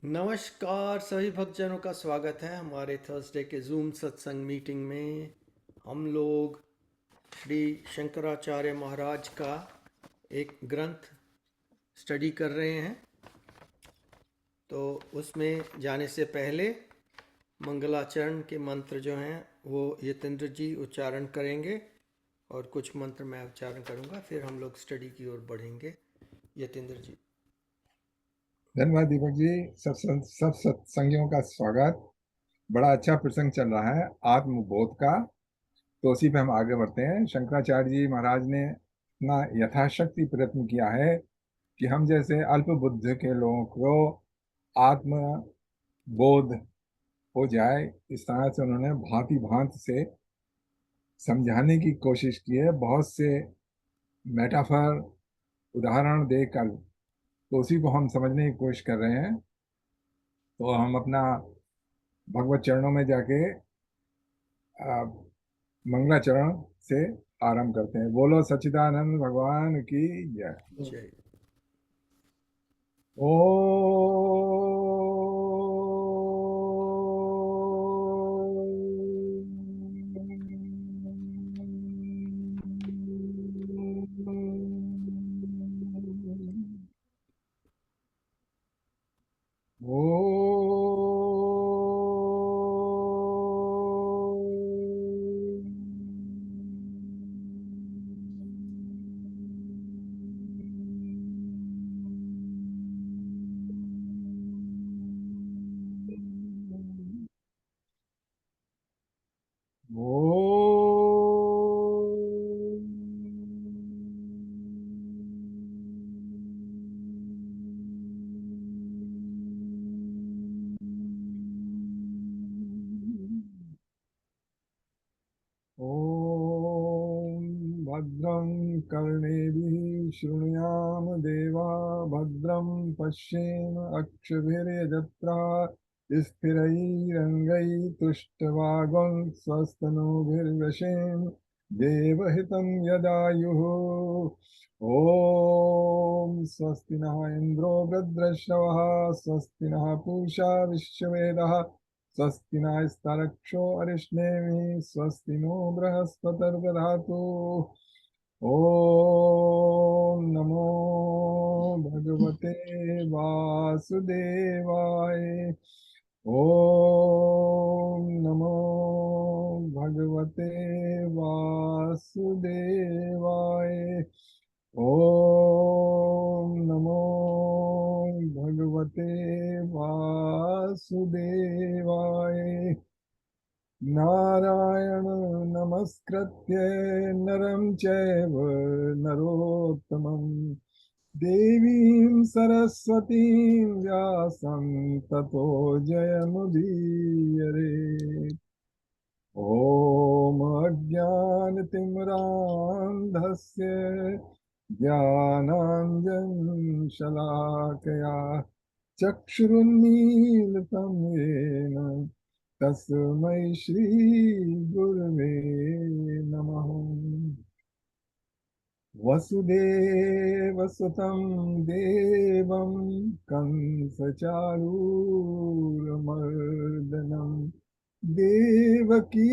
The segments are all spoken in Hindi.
नमस्कार सभी भक्तजनों का स्वागत है हमारे थर्सडे के जूम सत्संग मीटिंग में। हम लोग श्री शंकराचार्य महाराज का एक ग्रंथ स्टडी कर रहे हैं। तो उसमें जाने से पहले मंगलाचरण के मंत्र जो हैं वो यतेंद्र जी उच्चारण करेंगे और कुछ मंत्र मैं उच्चारण करूंगा, फिर हम लोग स्टडी की ओर बढ़ेंगे। यतेंद्र जी। धन्यवाद दीपक जी। सब सत्संगियों का स्वागत। बड़ा अच्छा प्रसंग चल रहा है आत्मबोध का। तो उसी पे हम आगे बढ़ते हैं। शंकराचार्य जी महाराज ने अपना यथाशक्ति प्रयत्न किया है कि हम जैसे अल्प बुद्धि के लोगों को आत्मबोध हो जाए। इस तरह से उन्होंने भांति भांति से समझाने की कोशिश की है, बहुत से मेटाफर उदाहरण देकर। तो उसी को हम समझने की कोशिश कर रहे हैं। तो हम अपना भगवत चरणों में जाके मंगलाचरण से आरंभ करते हैं। बोलो सच्चिदानंद भगवान की जय। जय। ओ ॐ भद्रं कर्णेभिः शृणुयाम देवा भद्रं पश्येम अक्षभिर्यजत्रा स्थिरैरङ्गैस्तुष्टवागं स्वस्तनूभिर्व्यशेम देवहितं यदायुः। ॐ स्वस्ति नः इन्द्रो वृद्धश्रवः स्वस्ति नः पूषा विश्ववेदः स्वस्ति नस्तारक्षो अरिष्णेमि स्वस्ति नो बृहस्पतिर्दधातु। ओम नमो भगवते वासुदेवाय। ओम नमो भगवते वासुदेवाय। ओम नमो भगवते वासुदेवाय। नारायण नमस्कृत्य नरं चैव नरोत्तमं देवीं सरस्वतीं व्यासं ततो जयमुदीरये। ॐ अज्ञानतिमिरान्धस्य ज्ञानाञ्जनशलाकया चक्षुरुन्मीलितं येन तस्मै श्रीगुरवे नमः। वसुदेवसुतं देवं कंसचारूरमर्दनं देवकी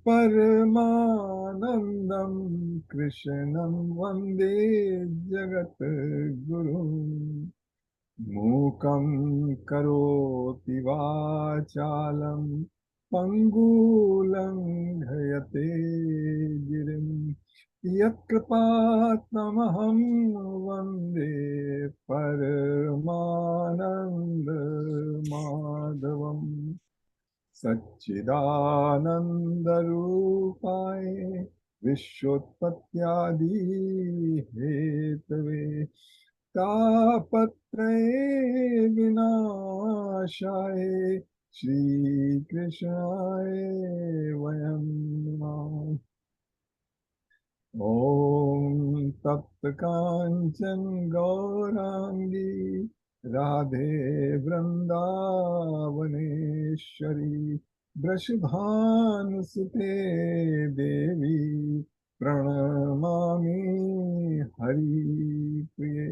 परमानन्दं कृष्णं वन्दे जगद्गुरुम्। मूकं करोति वाचालं पङ्गुलङ्घयते गिरिं यत्कृपात्महं वन्दे परमानन्दमाधवम्। सच्चिदानन्दरूपाय विश्वोत्पत्त्यादि हेतवे तापत्रये विनाशाय श्रीकृष्णाय वयं नमः। ॐ तप्तकाञ्चन गौराङ्गी राधे वृन्दावनेश्वरी वृषभानुसुते देवी प्रणमामि हरिप्रिये।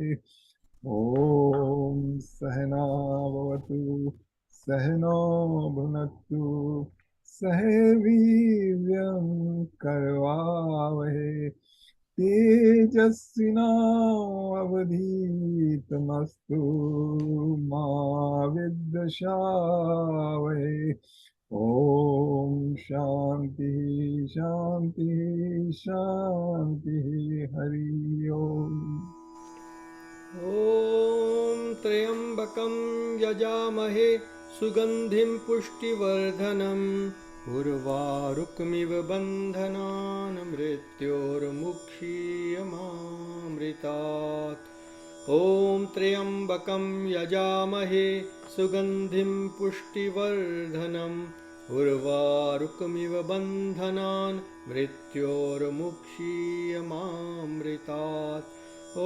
ॐ सहना भवतु सहनो भुनक्तु सह वीर्यं करवावहे तेजस्विनावधीतमस्तु मा विद्विषावहे। ओम शांति शांति शांति। हरि ओम। ॐ त्र्यम्बकं यजामहे सुगन्धिं पुष्टिवर्धनम् उर्वारुकमिव बन्धनान् मृत्योर्मुक्षीयमामृतात्। ॐ त्र्यम्बकं यजामहे सुगन्धिं पुष्टिवर्धनम् उर्वारुकमिव बन्धनान् मृत्योर्मुक्षीयमामृतात्। ॐ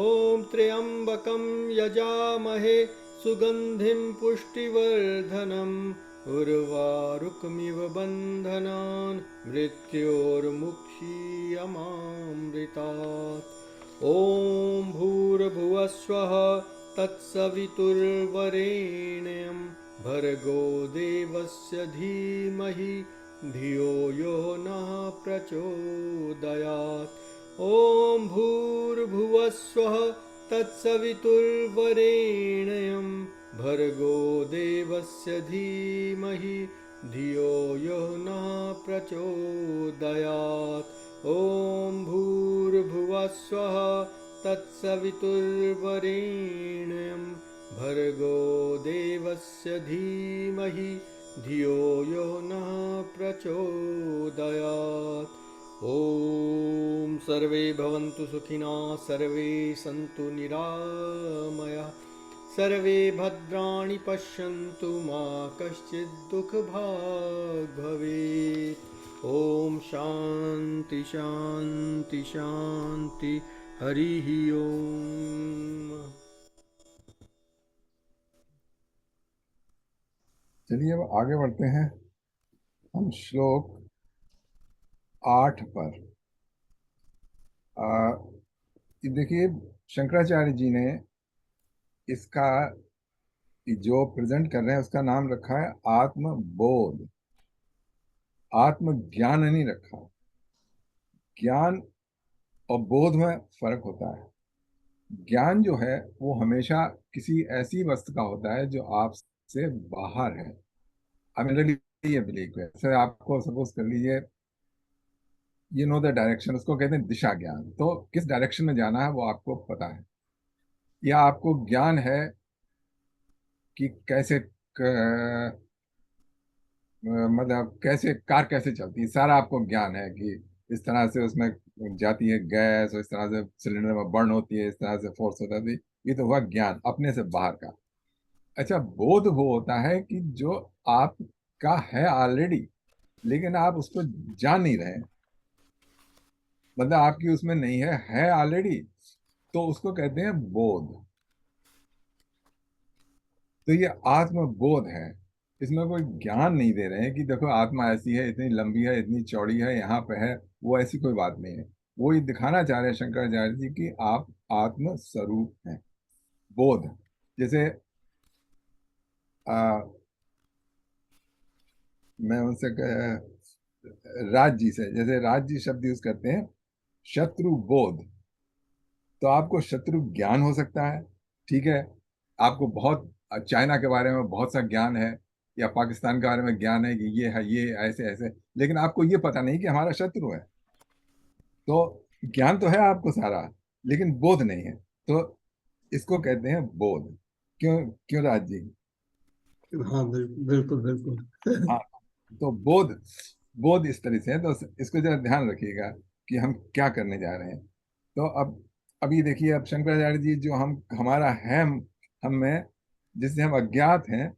त्र्यम्बकं यजामहे सुगन्धिं पुष्टिवर्धनम् उर्वारुकमिव बन्धनान् मृत्योर्मुक्षीयमामृतात्। ॐ भूर्भुवस्वः तत्सवितुर्वरेण्यं भर्गो देवस्य धीमहि धियो यो नः प्रचोदयात्। ॐ भूर्भुवस्वः तत्सवितुर्वरेण्यं भर्गो देवस्य धीमहि धियो यो नः प्रचोदयात्। ॐ भूर्भुवस्वः तत्सवितुर्वरेण्यं भर्गो देवस्य धीमहि धियो यो नः प्रचोदयात्। ॐ सर्वे भवन्तु सुखिनः सर्वे सन्तु निरामयाः सर्वे भद्राणि पश्यन्तु मा कश्चित् दुःखभाग् भवेत्। ॐ शान्ति शान्ति शान्ति। हरिः ओम्। चलिए अब आगे बढ़ते हैं। हम श्लोक 8 पर देखिए शंकराचार्य जी ने इसका जो प्रेजेंट कर रहे हैं उसका नाम रखा है आत्मबोध। आत्मज्ञान नहीं रखा। ज्ञान और बोध में फर्क होता है। ज्ञान जो है वो हमेशा किसी ऐसी वस्तु का होता है जो आपसे बाहर है। आई मीन रियली ये बिलीव है। जैसे आपको सपोज कर लीजिए यू नो द डायरेक्शन, उसको कहते हैं दिशा ज्ञान। तो किस डायरेक्शन में जाना है वो आपको पता है। या आपको ज्ञान है कि कैसे मतलब कैसे कार कैसे चलती है, सारा आपको ज्ञान है कि इस तरह से उसमें जाती है गैस और इस तरह से सिलेंडर में बर्न होती है, इस तरह से फोर्स होता है। ये तो हुआ ज्ञान अपने से बाहर का। अच्छा, बोध वो होता है कि जो आपका है ऑलरेडी, लेकिन आप उसको जान नहीं रहे। मतलब आपकी उसमें नहीं है ऑलरेडी, तो उसको कहते हैं बोध। तो ये आत्मबोध है। इसमें कोई ज्ञान नहीं दे रहे हैं कि देखो आत्मा ऐसी है, इतनी लंबी है, इतनी चौड़ी है, यहाँ पे है। वो ऐसी कोई बात नहीं है। वो ये दिखाना चाह रहे हैं शंकराचार्य जी कि आप आत्म स्वरूप हैं। बोध जैसे आ, मैं उनसे राज जी से, जैसे राज जी शब्द यूज करते हैं शत्रु बोध। तो आपको शत्रु ज्ञान हो सकता है, ठीक है। आपको बहुत चाइना के बारे में बहुत सा ज्ञान है, या पाकिस्तान के बारे में ज्ञान है कि ये है, ये ऐसे ऐसे, लेकिन आपको ये पता नहीं कि हमारा शत्रु है। तो ज्ञान तो है आपको सारा, लेकिन बोध नहीं है। तो इसको कहते हैं बोध। क्यों क्यों राज जी? हाँ बिल्कुल बिल्कुल बिल्कुल। हाँ, तो बोध, बोध इस तरह से है। तो इसको जरा ध्यान रखिएगा कि हम क्या करने जा रहे हैं। तो अब अभी देखिए, अब शंकराचार्य जी जो हम हमारा है, हम में जिससे हम अज्ञात हैं,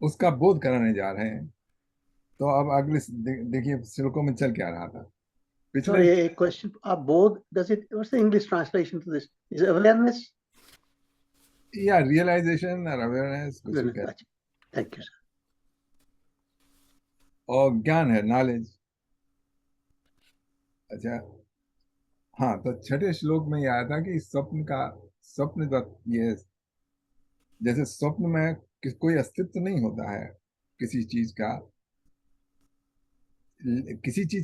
उसका बोध कराने जा रहे हैं। तो अब अगले देखिए श्लोकों में चल क्या रहा था पिछले। Sorry, a question. Both, does it, what's the English translation to this? Is it awareness? या रियलाइजेशन और अवेयरनेस कुछ भी कहते Achha. Thank you, sir. हैं। और ज्ञान है नॉलेज। अच्छा, हाँ, तो छठे श्लोक में यह आया था कि स्वप्न का, स्वप्न ये जैसे स्वप्न में कोई अस्तित्व नहीं होता है। किसी चीज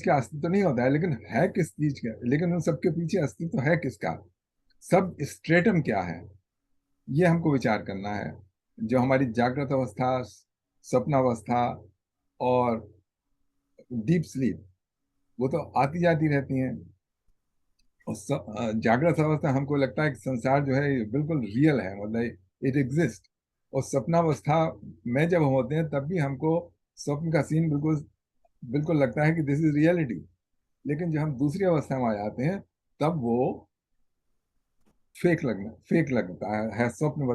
का अस्तित्व तो नहीं होता है, लेकिन है किस चीज का, लेकिन उन सबके पीछे अस्तित्व है किसका, सब स्ट्रेटम क्या है, ये हमको विचार करना है। जो हमारी जागृत अवस्था, स्वप्नावस्था और डीप स्लीप, वो तो आती जाती रहती हैं। और जागृत अवस्था हमको लगता है कि संसार जो है ये बिल्कुल रियल है, मतलब इट एग्जिस्ट। और स्वप्नावस्था में जब हम होते हैं तब भी हमको स्वप्न का सीन बिल्कुल बिल्कुल लगता है कि दिस इज रियलिटी। लेकिन जब हम दूसरी अवस्था में आ जाते हैं तब वो फेक लगता है, स्वप्न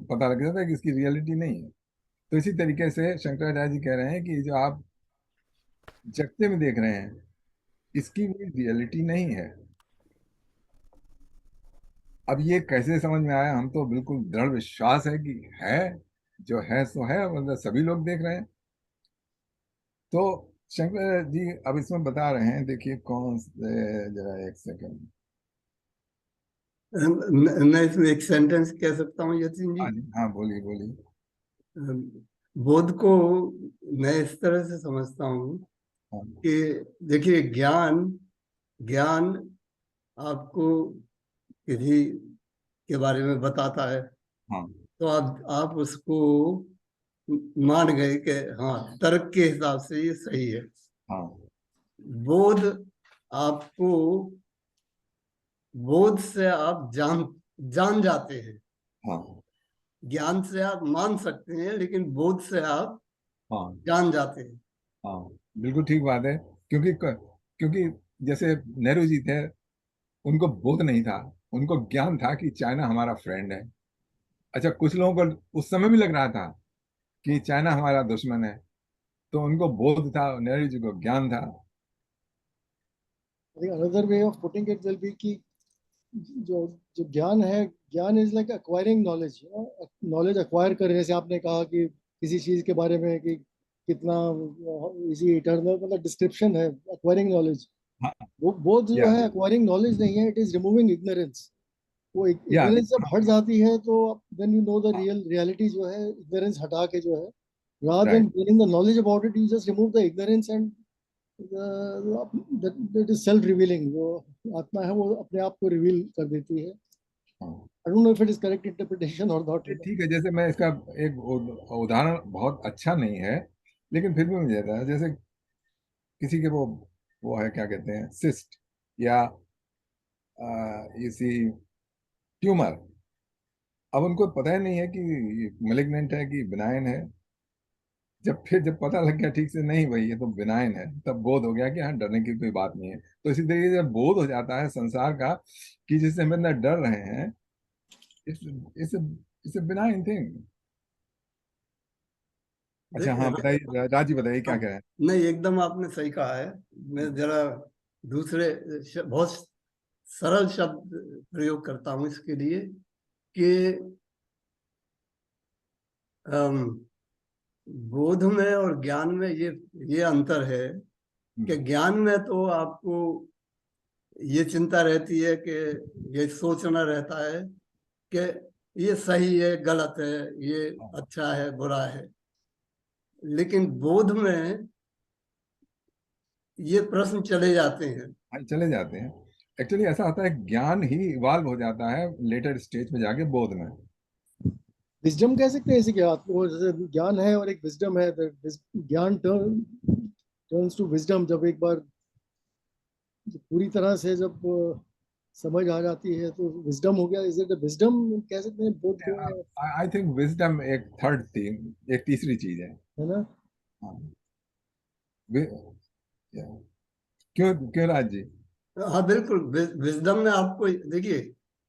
पता लग जाता है कि इसकी रियलिटी नहीं है। तो इसी तरीके से शंकराचार्य जी कह रहे हैं कि जो आप जगते में देख रहे हैं इसकी भी रियलिटी नहीं है। अब ये कैसे समझ में आया, हम तो बिल्कुल दृढ़ विश्वास है कि है, जो है सो है, मतलब सभी लोग देख रहे हैं। तो शंकर जी अब इसमें बता रहे हैं, देखिए कौन से, जरा एक सेकंड। मैं इसमें एक सेंटेंस कह सकता हूँ यतीन जी। हाँ जी, हाँ बोलिए बोलिए। बोध को मैं इस तरह से समझता हूँ हाँ कि देखिए, ज्ञान ज्ञान आपको किसी के बारे में बताता है, हाँ तो आप उसको मान गए कि हाँ, तर्क के हिसाब से ये सही है। हाँ बोध आपको, बोध से आप जान जाते हैं। हाँ ज्ञान से आप मान सकते हैं, लेकिन बोध से आप हाँ जान जाते हैं। हाँ, बिल्कुल ठीक बात है। क्योंकि जैसे नेहरू जी थे, उनको बोध नहीं था, उनको ज्ञान था कि चाइना हमारा फ्रेंड है। अच्छा, कुछ लोगों को उस समय भी लग रहा था कि चाइना हमारा दुश्मन है, तो उनको बोध था, नेहरू जी को ज्ञान था। I think another way of putting it will be कि जो जो ज्ञान है, ज्ञान is like acquiring knowledge. Knowledge acquire करने, जैसे आपने कहा कि किसी चीज के बारे में कि कितना इजी इटर्नल, मतलब डिस्क्रिप्शन है एक्वायरिंग नॉलेज। हाँ, वो बोध जो या है एक्वायरिंग नॉलेज नहीं है, इट इज रिमूविंग इग्नोरेंस। वो या इग्नोरेंस जब हट जाती है तो then you know the reality जो है, इग्नोरेंस हटा के जो है, rather than right, gaining the knowledge about it, you just remove the ignorance and that is self revealing। जो आत्मा है वो अपने आप को रिवील कर देती है। I don't know if it is correct interpretation or not, you know। ठीक है। जैसे मैं इसका एक उदाहरण, बहुत अच्छा नहीं है लेकिन फिर भी मुझे आता है, जैसे किसी के वो है, क्या कहते हैं, सिस्ट या इसी ट्यूमर। अब उनको पता ही नहीं है कि मलिग्नेंट है कि बिनाइन है। जब पता लग गया ठीक से, नहीं भाई ये तो बिनाइन है, तब बोध हो गया कि हाँ, डरने की कोई बात नहीं है। तो इसी तरीके से जब बोध हो जाता है संसार का कि जिससे हम इतना डर रहे हैं, इट्स इट्स बिनाइन थिंग। अच्छा, हाँ बताइए राजी, बताइए क्या कह रहे हैं। नहीं, एकदम आपने सही कहा है। मैं जरा दूसरे बहुत सरल शब्द प्रयोग करता हूँ इसके लिए कि बोध में और ज्ञान में ये अंतर है कि ज्ञान में तो आपको ये चिंता रहती है कि ये सोचना रहता है कि ये सही है, गलत है, ये अच्छा है, बुरा है। लेकिन बोध में ये प्रश्न चले जाते हैं। हाँ, चले जाते हैं। एक्चुअली ऐसा होता है, ज्ञान ही इवाल्व हो जाता है लेटर स्टेज में जाके, बोध में। विजडम कह सकते हैं इसे, क्या आपको, जैसे ज्ञान है और एक विजडम है, ज्ञान टर्न्स टू विजडम जब एक बार पूरी तरह से जब समझ आ जाती है तो विजडम हो गया। इज इट विजडम कह सकते हैं बोध को, आई थिंक विजडम एक थर्ड थीम, एक तीसरी चीज है ना। हाँ, wi- yeah. क्यों क्यों राज जी। हाँ बिल्कुल, विजडम में आपको देखिए,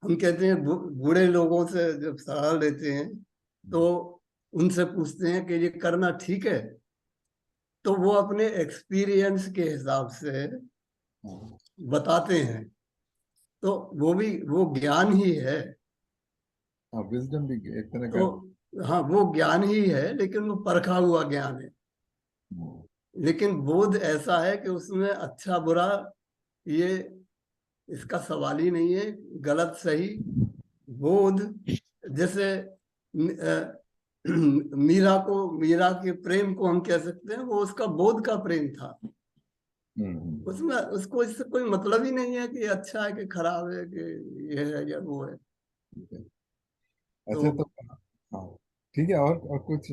हम कहते हैं बूढ़े लोगों से जब सलाह लेते हैं तो उनसे पूछते हैं कि ये करना ठीक है, तो वो अपने एक्सपीरियंस के हिसाब से बताते हैं। तो वो ज्ञान ही है। हाँ, विजडम भी एक तरह का। तो हाँ, वो ज्ञान ही है, लेकिन वो परखा हुआ ज्ञान है। लेकिन बोध ऐसा है कि उसमें अच्छा बुरा ये इसका सवाल ही नहीं है, गलत सही। बोध जैसे मीरा के प्रेम को हम कह सकते हैं, वो उसका बोध का प्रेम था। उसमें उसको इससे कोई मतलब ही नहीं है कि अच्छा है कि खराब है, कि ये है या वो है। अच्छा, तो तो हाँ, ठीक है। और कुछ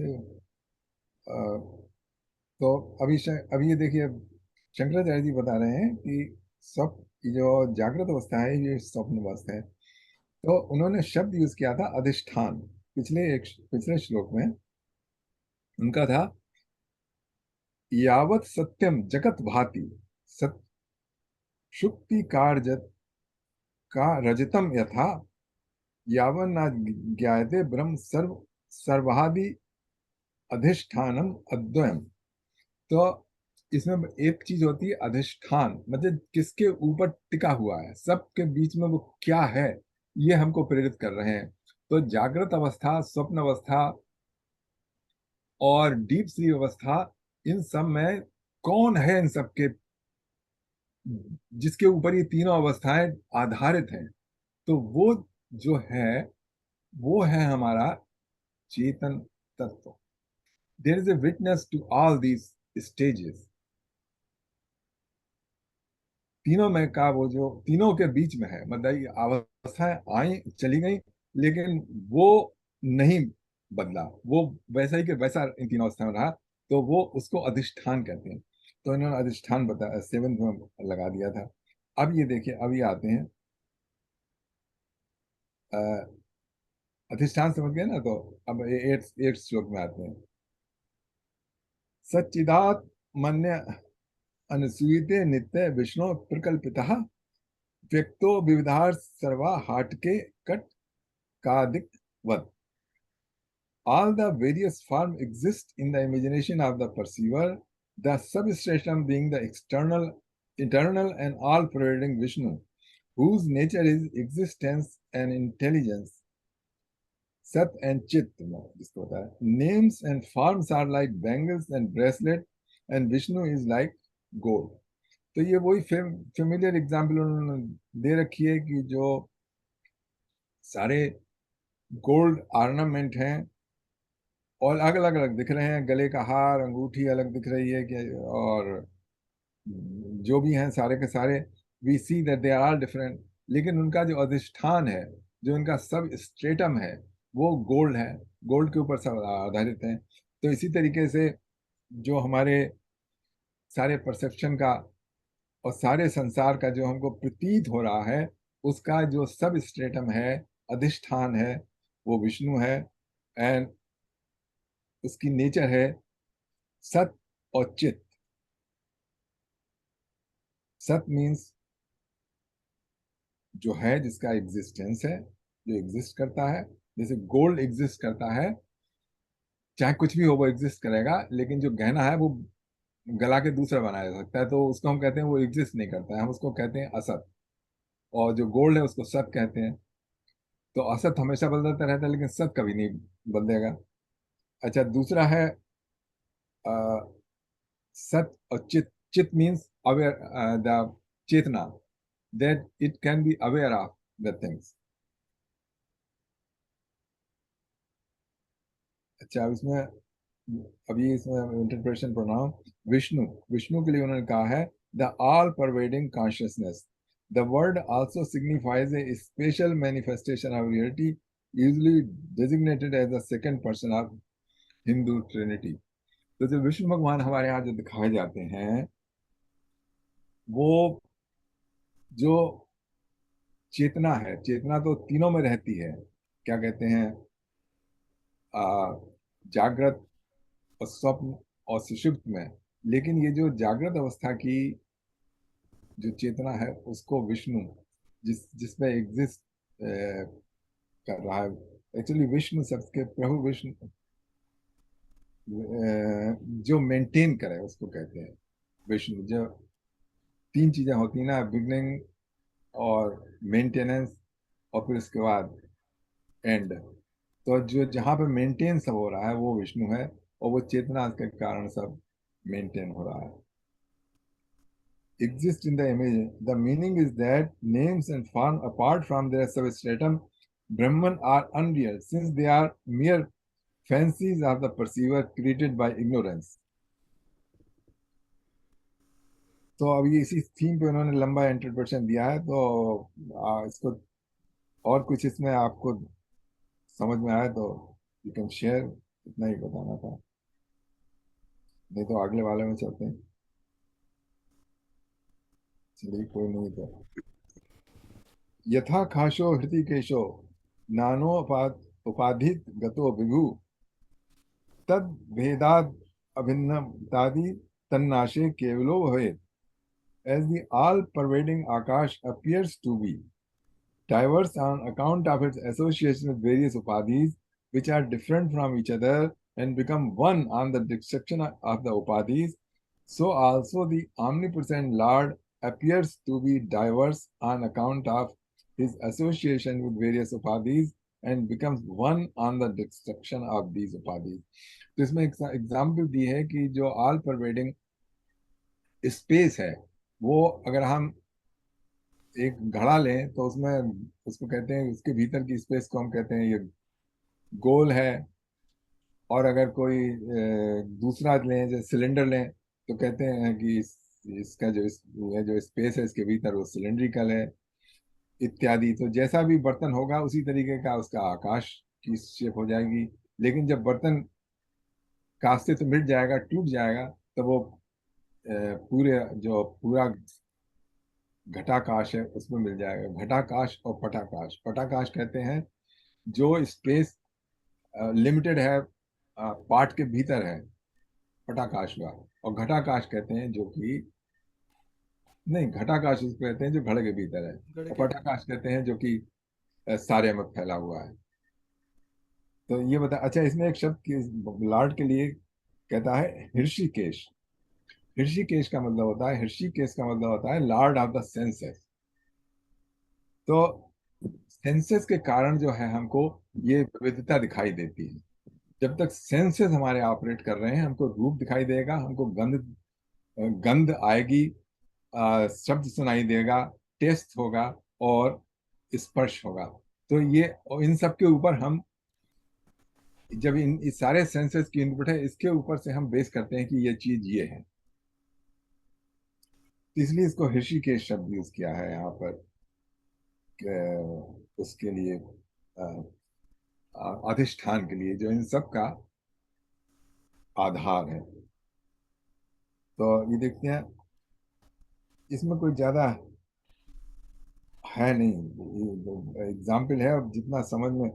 तो अभी ये देखिए, शंकराचार्य जी बता रहे हैं कि सब जो जागृत अवस्था है ये स्वप्न अवस्था है। तो उन्होंने शब्द यूज किया था अधिष्ठान। पिछले श्लोक में उनका था, यावत सत्यम जगत भाति सत शुक्ति कार्जत का रजतम यथा यावन न ज्ञायते ब्रह्म सर्वादि अधिष्ठानम अद्वयम। तो इसमें एक चीज होती है अधिष्ठान, मतलब किसके ऊपर टिका हुआ है, सबके बीच में वो क्या है, ये हमको प्रेरित कर रहे हैं। तो जागृत अवस्था, स्वप्न अवस्था और डीप स्लीप अवस्था, इन सब में कौन है, इन सब के जिसके ऊपर ये तीनों अवस्थाएं आधारित हैं, तो वो जो है वो है हमारा चेतन तत्व। There is a witness to all these stages. तीनों में का वो जो तीनों के बीच में है, मतलब ये अवस्थाएं आई चली गई, लेकिन वो नहीं बदला, वो वैसा ही कि वैसा इन तीनों अवस्थाओं में रहा। तो वो उसको अधिष्ठान कहते हैं। तो इन्होंने अधिष्ठान बता 7th में लगा दिया था। अब ये देखिए, अब ये आते हैं अ, अधिष्ठान समझ गए ना, तो अब 8th श्लोक में आते हैं। सच्चिदात्मन्य अनुसूयते नित्य विष्णु प्रकल्पितः व्यक्तो विविधार सर्वा हाटके कट कादिक वद। All the various forms exist in the imagination of the perceiver, the substratum being the eternal and all-pervading Vishnu, whose nature is existence and intelligence. Sat and Chit, जिसको बताया. Names and forms are like bangles and bracelet, and Vishnu is like gold. तो ये वही फेमिलियर एग्जाम्पल उन्होंने दे रखी है कि जो सारे गोल्ड ऑर्नामेंट हैं और अलग अलग दिख रहे हैं, गले का हार, अंगूठी अलग दिख रही है कि, और जो भी हैं सारे के सारे, we see that they are all different, लेकिन उनका जो अधिष्ठान है, जो उनका सब स्ट्रेटम है, वो गोल्ड है, गोल्ड के ऊपर सब आधारित है। तो इसी तरीके से जो हमारे सारे परसेप्शन का और सारे संसार का जो हमको प्रतीत हो रहा है, उसका जो सब स्ट्रेटम है, अधिष्ठान है, वो विष्णु है। एंड उसकी नेचर है सत और चित। सत मीन्स जो है, जिसका एग्जिस्टेंस है, जो एग्जिस्ट करता है। जैसे गोल्ड एग्जिस्ट करता है, चाहे कुछ भी हो वो एग्जिस्ट करेगा, लेकिन जो गहना है वो गला के दूसरा बनाया जा सकता है, तो उसको हम कहते हैं वो एग्जिस्ट नहीं करता है, हम उसको कहते हैं असत। और जो गोल्ड है उसको सत कहते हैं। तो असत हमेशा बदलता रहता है, लेकिन सत कभी नहीं बदलेगा। अच्छा, दूसरा है सत और चित। चित मीन्स अवेयर, द चेतना, that it can be aware of the things. अच्छा, अब इसमें अभी इसमें इंटरप्रेशन पढ़ रहा हूँ। विष्णु, विष्णु के लिए उन्होंने कहा है the all pervading consciousness. The word also signifies a special manifestation of reality, usually designated as the second person of Hindu trinity. तो जो विष्णु भगवान हमारे यहाँ जो दिखाए जाते हैं, वो जो चेतना है, चेतना तो तीनों में रहती है, क्या कहते हैं, जागृत और स्वप्न और सुषुप्त में। लेकिन ये जो जागृत अवस्था की जो चेतना है, उसको विष्णु जिसमें एग्जिस्ट कर रहा है। एक्चुअली विष्णु सबके प्रभु विष्णु, जो मेंटेन करे उसको कहते हैं विष्णु। जो तीन चीजें होती हैं ना, बिगनिंग और मेंटेनेंस और फिर उसके बाद एंड। तो जो जहाँ पे मेंटेन सब हो रहा है वो विष्णु है, और वो चेतना के कारण सब मेंटेन हो रहा है। Exist in the image. The meaning is that names and form apart from their substratum, Brahman, are unreal, since they are mere fancies of the perceiver created by ignorance. तो अब ये इसी थीम पे उन्होंने लंबा इंट्रोडक्शन दिया है, तो इसको और कुछ इसमें आपको समझ में आया तो यू कैन शेयर, इतना ही बताना था, नहीं तो अगले वाले में चलते हैं। चलिए कोई नहीं, तो यथा खाशो हृतिकेशो नानो उपाधित गतो विभु तद भेदाद अभिन्नतादि तन्नाशे केवलो भवेत्। As the all-pervading Akash appears to be diverse on account of its association with various upadhis which are different from each other and become one on the destruction of the upadhis, so also the omnipresent Lord appears to be diverse on account of his association with various upadhis and becomes one on the destruction of these upadhis. तो इसमें एग्जाम्पल दी है कि जो ऑल परवेडिंग स्पेस है, वो अगर हम एक घड़ा लें तो उसमें उसको कहते हैं, उसके भीतर की स्पेस को हम कहते हैं ये गोल है। और अगर कोई दूसरा लें, जैसे सिलेंडर लें, तो कहते हैं कि इसका जो स्पेस है इसके भीतर वो सिलेंड्रिकल है इत्यादि। तो जैसा भी बर्तन होगा उसी तरीके का उसका आकाश की शेप हो जाएगी। लेकिन जब बर्तन का अस्तित्व मिट जाएगा, टूट जाएगा, तो वो पूरा घटाकाश है उसमें मिल जाएगा। घटाकाश और पटाकाश, पटाकाश कहते हैं जो स्पेस लिमिटेड है, पार्ट के भीतर है, पटाकाश का। और घटाकाश कहते हैं जो कि नहीं, घटाकाश उसको कहते हैं जो घड़े के भीतर है, और पटाकाश कहते हैं जो कि सारे में फैला हुआ है। तो ये बता, अच्छा इसमें एक शब्द लॉर्ड के लिए कहता है ऋषिकेश। ऋषिकेश का मतलब होता है, ऋषिकेश का मतलब होता है लॉर्ड ऑफ द सेंसेस। तो सेंसेस के कारण जो है हमको ये विविधता दिखाई देती है। जब तक सेंसेस हमारे ऑपरेट कर रहे हैं, हमको रूप दिखाई देगा, हमको गंध आएगी, शब्द सुनाई देगा, टेस्ट होगा और स्पर्श होगा। तो ये इन सब के ऊपर हम जब इस सारे सेंसेस की इनपुट है, इसके ऊपर से हम बेस करते हैं कि ये चीज ये है। इसलिए इसको ऋषिकेश शब्द यूज किया है यहाँ पर उसके लिए, अधिष्ठान के लिए, जो इन सब का आधार है। तो ये देखते हैं, इसमें कोई ज्यादा है नहीं, एग्जाम्पल है, और जितना समझ में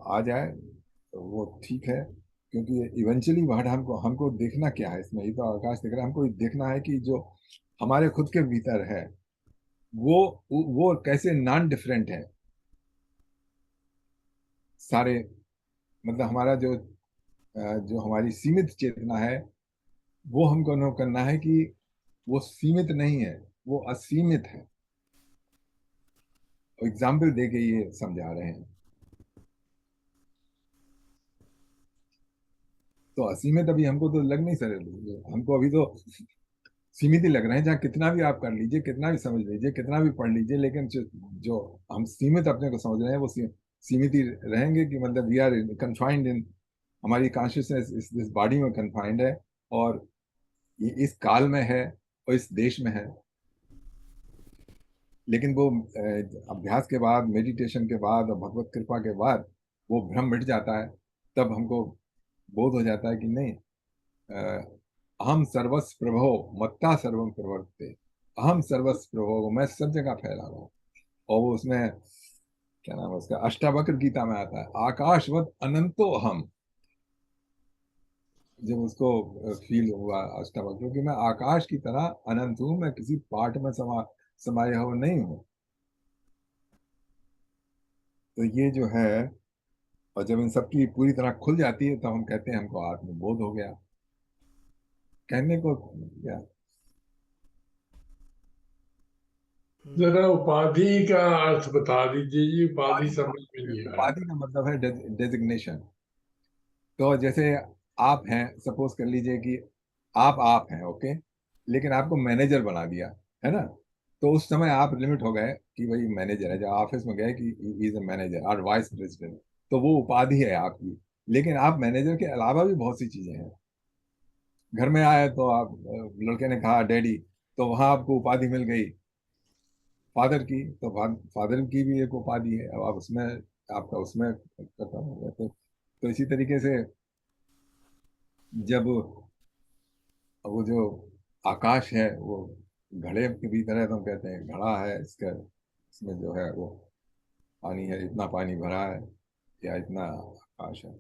आ जाए तो वो ठीक है। क्योंकि इवेंचुअली वर्ड हमको देखना क्या है इसमें, ये तो आकाश दिख रहा है, हमको देखना है कि जो हमारे खुद के भीतर है वो कैसे नॉन डिफरेंट है सारे। मतलब हमारा जो हमारी सीमित चेतना है, वो हमको नो करना है कि वो सीमित नहीं है, वो असीमित है। एग्जाम्पल दे के ये समझा रहे हैं। तो असीमित अभी हमको तो लग नहीं सके, हमको अभी तो सीमित ही लग रहे हैं। जहाँ कितना भी आप कर लीजिए, कितना भी समझ लीजिए, कितना भी पढ़ लीजिए, लेकिन जो हम सीमित अपने को समझ रहे हैं वो सीमित ही रहेंगे। कि मतलब वी आर कन्फाइंड इन, हमारी कॉन्शियसनेस इस बॉडी में कन्फाइंड है, और ये इस काल में है और इस देश में है। लेकिन वो अभ्यास के बाद, मेडिटेशन के बाद और भगवत कृपा के बाद वो भ्रम मिट जाता है। तब हमको बोध हो जाता है कि नहीं, अहम सर्वस्व प्रभो मत्ता सर्वम प्रवर्तते, अहम सर्वस्व प्रभो, मैं सब जगह फैला हुआ हूँ। और वो उसमें क्या नाम है उसका, अष्टावक्र गीता में आता है, आकाशवत अनंतो अहम। जब उसको फील हुआ अष्टावक्र कि मैं आकाश की तरह अनंत हूं, मैं किसी पार्ट में समाया हुआ नहीं हूं। तो ये जो है, और जब इन सबकी पूरी तरह खुल जाती है तो हम कहते हैं हमको आत्मबोध हो गया। कहने को क्या, जरा उपाधि का अर्थ बता दीजिए जी, उपाधि समझ में नहीं आया। उपाधि का मतलब है डेजिग्नेशन। तो जैसे आप हैं, सपोज कर लीजिए कि आप हैं, ओके, लेकिन आपको मैनेजर बना दिया है ना, तो उस समय आप लिमिट हो गए कि भाई मैनेजर है। जब ऑफिस में गए कि इज अ मैनेजर और वाइस प्रेसिडेंट, तो वो उपाधि है आपकी। लेकिन आप मैनेजर के अलावा भी बहुत सी चीजें हैं। घर में आए तो आप लड़के ने कहा डैडी, तो वहां आपको उपाधि मिल गई फादर की, तो फादर की भी एक उपाधि है। अब आप उसमें, आपका उसमें खत्म हो गया। तो इसी तरीके से जब वो जो आकाश है वो घड़े के भीतर है, तो हम कहते हैं घड़ा है इसका, इसमें जो है वो पानी है, इतना पानी भरा है या इतना आकाश है,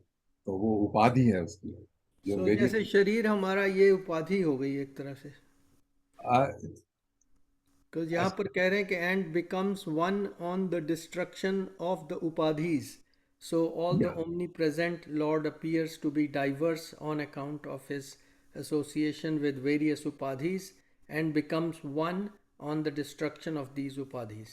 तो वो उपाधि है उसकी जो सो वेरियस। जैसे शरीर हमारा ये उपाधि हो गई एक तरह से। तो यहाँ पर कह रहे हैं कि and becomes one on the destruction of the उपाधिज, so all the omnipresent lord appears to be diverse on account of his association with various उपाधिज and becomes one on the destruction of these उपाधिज।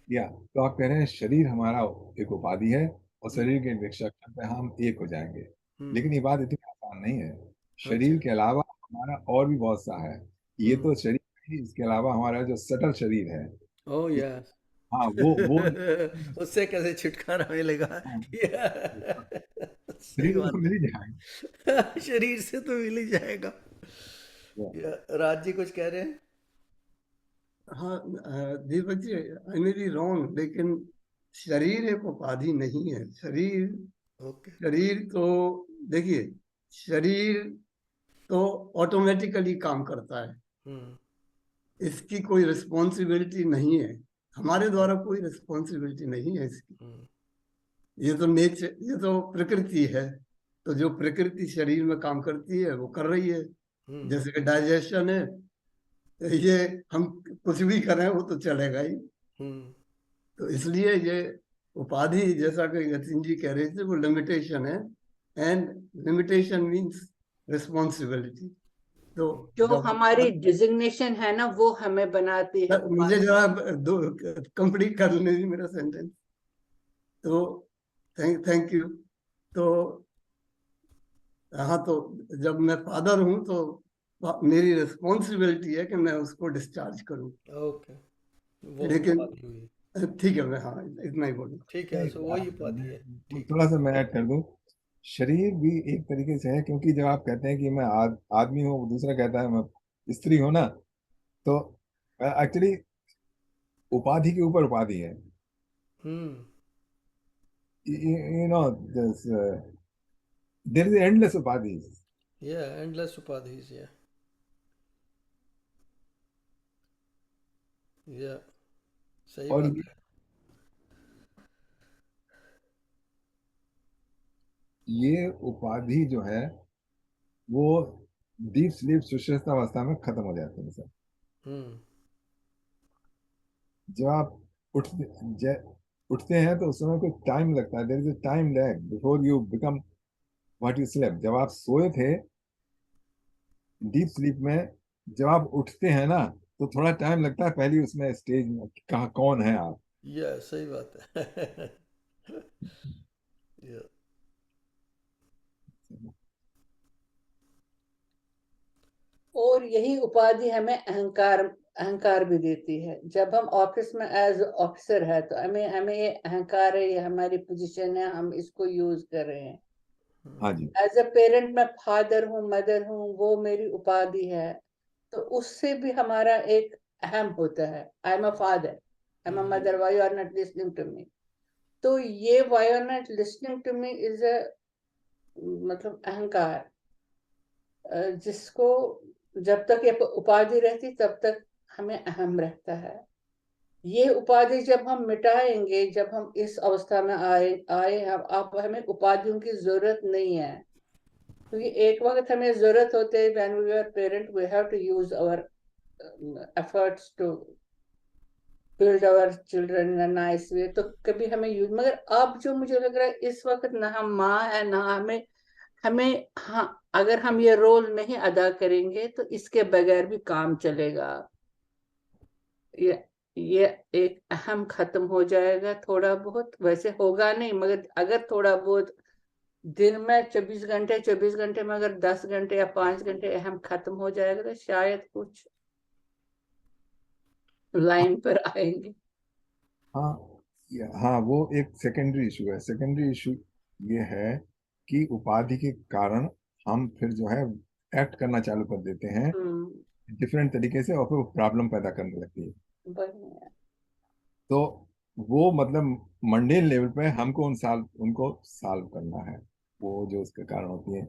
या तो आप कह रहे हैं शरीर हमारा एक उपाधि है और शरीर के डिस्ट्रक्शन पे हम एक हो जाएंगे। लेकिन ये बात इतनी आसान नहीं है। शरीर अच्छा। के अलावा हमारा और भी बहुत सा है। ये तो शरीर नहीं, इसके अलावा हमारा जो सटल शरीर है, ओह इस, या हाँ वो उससे कैसे छुटकारा मिलेगा? हाँ, सही शरीर बात तो मिल ही जाएगा। है। शरीर से तो मिल ही जाएगा। राज जी कुछ कह रहे हैं? हाँ दीपक जी, आई मे बी रॉन्ग, लेकिन शरीर एक उपाधि नहीं है। शरीर ओके। शरीर तो देखिए, शरीर तो ऑटोमेटिकली काम करता है, हम्म। इसकी कोई रिस्पॉन्सिबिलिटी नहीं है, हमारे द्वारा कोई रिस्पॉन्सिबिलिटी नहीं है इसकी। हम्म। ये तो नेचर, ये तो प्रकृति है। तो जो प्रकृति शरीर में काम करती है वो कर रही है। हम्म। जैसे कि डाइजेशन है, ये हम कुछ भी करें वो तो चलेगा ही। हम्म। तो इसलिए ये उपाधि, जैसा कि यतिन जी कह रहे थे, वो लिमिटेशन है। And limitation means responsibility. तो जो जब हमारी डिजिग्नेशन है ना, वो हमें बनाती है मुझे उपाधि। जरा दो कंप्लीट कर लेने दी मेरा सेंटेंस। तो थैंक यू। तो हाँ, तो जब मैं फादर हूँ तो मेरी रिस्पॉन्सिबिलिटी है कि मैं उसको डिस्चार्ज करूँ। ओके, वो लेकिन उपाधि हुई। ठीक है, मैं हाँ इतना ही बोलूँ। ठीक है, सो वही उपाधि है। ठीक है। थोड़ा सा मैं ऐड कर दूं। शरीर भी एक तरीके से है, क्योंकि जब आप कहते हैं कि मैं आदमी हूँ, दूसरा कहता है मैं स्त्री हूँ ना, तो एक्चुअली उपाधि के ऊपर उपाधि है। हम्म। you know this there is endless upadhis. या एंडलेस उपाधिज। या सही और बात है। ये उपाधि जो है वो डीप स्लीप सुषुप्त अवस्था में खत्म हो जाते हैं सर। हम्म। जब आप उठते उठते हैं तो उस समय कोई टाइम लगता है, there is a time lag before you become what you slept. जब आप सोए थे डीप स्लीप में, जब आप उठते हैं ना, तो थोड़ा टाइम लगता है पहली उसमें स्टेज में, कहाँ कौन है आप। या सही बात है। या और यही उपाधि हमें अहंकार अहंकार भी देती है। जब हम ऑफिस में एज ऑफिसर है तो हमें हमें ये अहंकार है, ये हमारी पोजीशन है, हम इसको यूज कर रहे हैं। हाँ जी। एज अ पेरेंट मैं फादर हूँ, मदर हूँ, वो मेरी उपाधि है। तो उससे भी हमारा एक अहम होता है। I am a father, I am a mother, why you are not listening to me. तो ये why you are not listening to me is a मतलब अहंकार, जिसको जब तक ये उपाधि रहती तब तक हमें अहम रहता है। ये उपाधि जब हम मिटाएंगे, जब हम इस अवस्था में आए आए हम, अब हमें उपाधियों की जरूरत नहीं है। क्योंकि एक वक्त हमें जरूरत होती है, when we are parent we have to use our efforts to build our children in a nice way. तो कभी हमें यूज, मगर अब जो मुझे लग रहा है इस वक्त ना हम माँ है ना हमें हमें हाँ, अगर हम ये रोल नहीं अदा करेंगे तो इसके बगैर भी काम चलेगा। ये ये एक अहम खत्म हो जाएगा। थोड़ा बहुत वैसे होगा नहीं, मगर अगर थोड़ा बहुत दिन में 24 घंटे में अगर 10 घंटे या 5 घंटे अहम खत्म हो जाएगा तो शायद कुछ लाइन पर आएंगे। हाँ, हाँ, वो एक सेकेंडरी इशू है। सेकेंडरी इशू ये है कि उपाधि के कारण हम फिर जो है एक्ट करना चालू कर देते हैं डिफरेंट तरीके से, और फिर प्रॉब्लम पैदा करने लगती है। वही है। तो वो मतलब मंडेन लेवल पे हमको उनको सॉल्व करना है, वो जो उसके कारण होती है।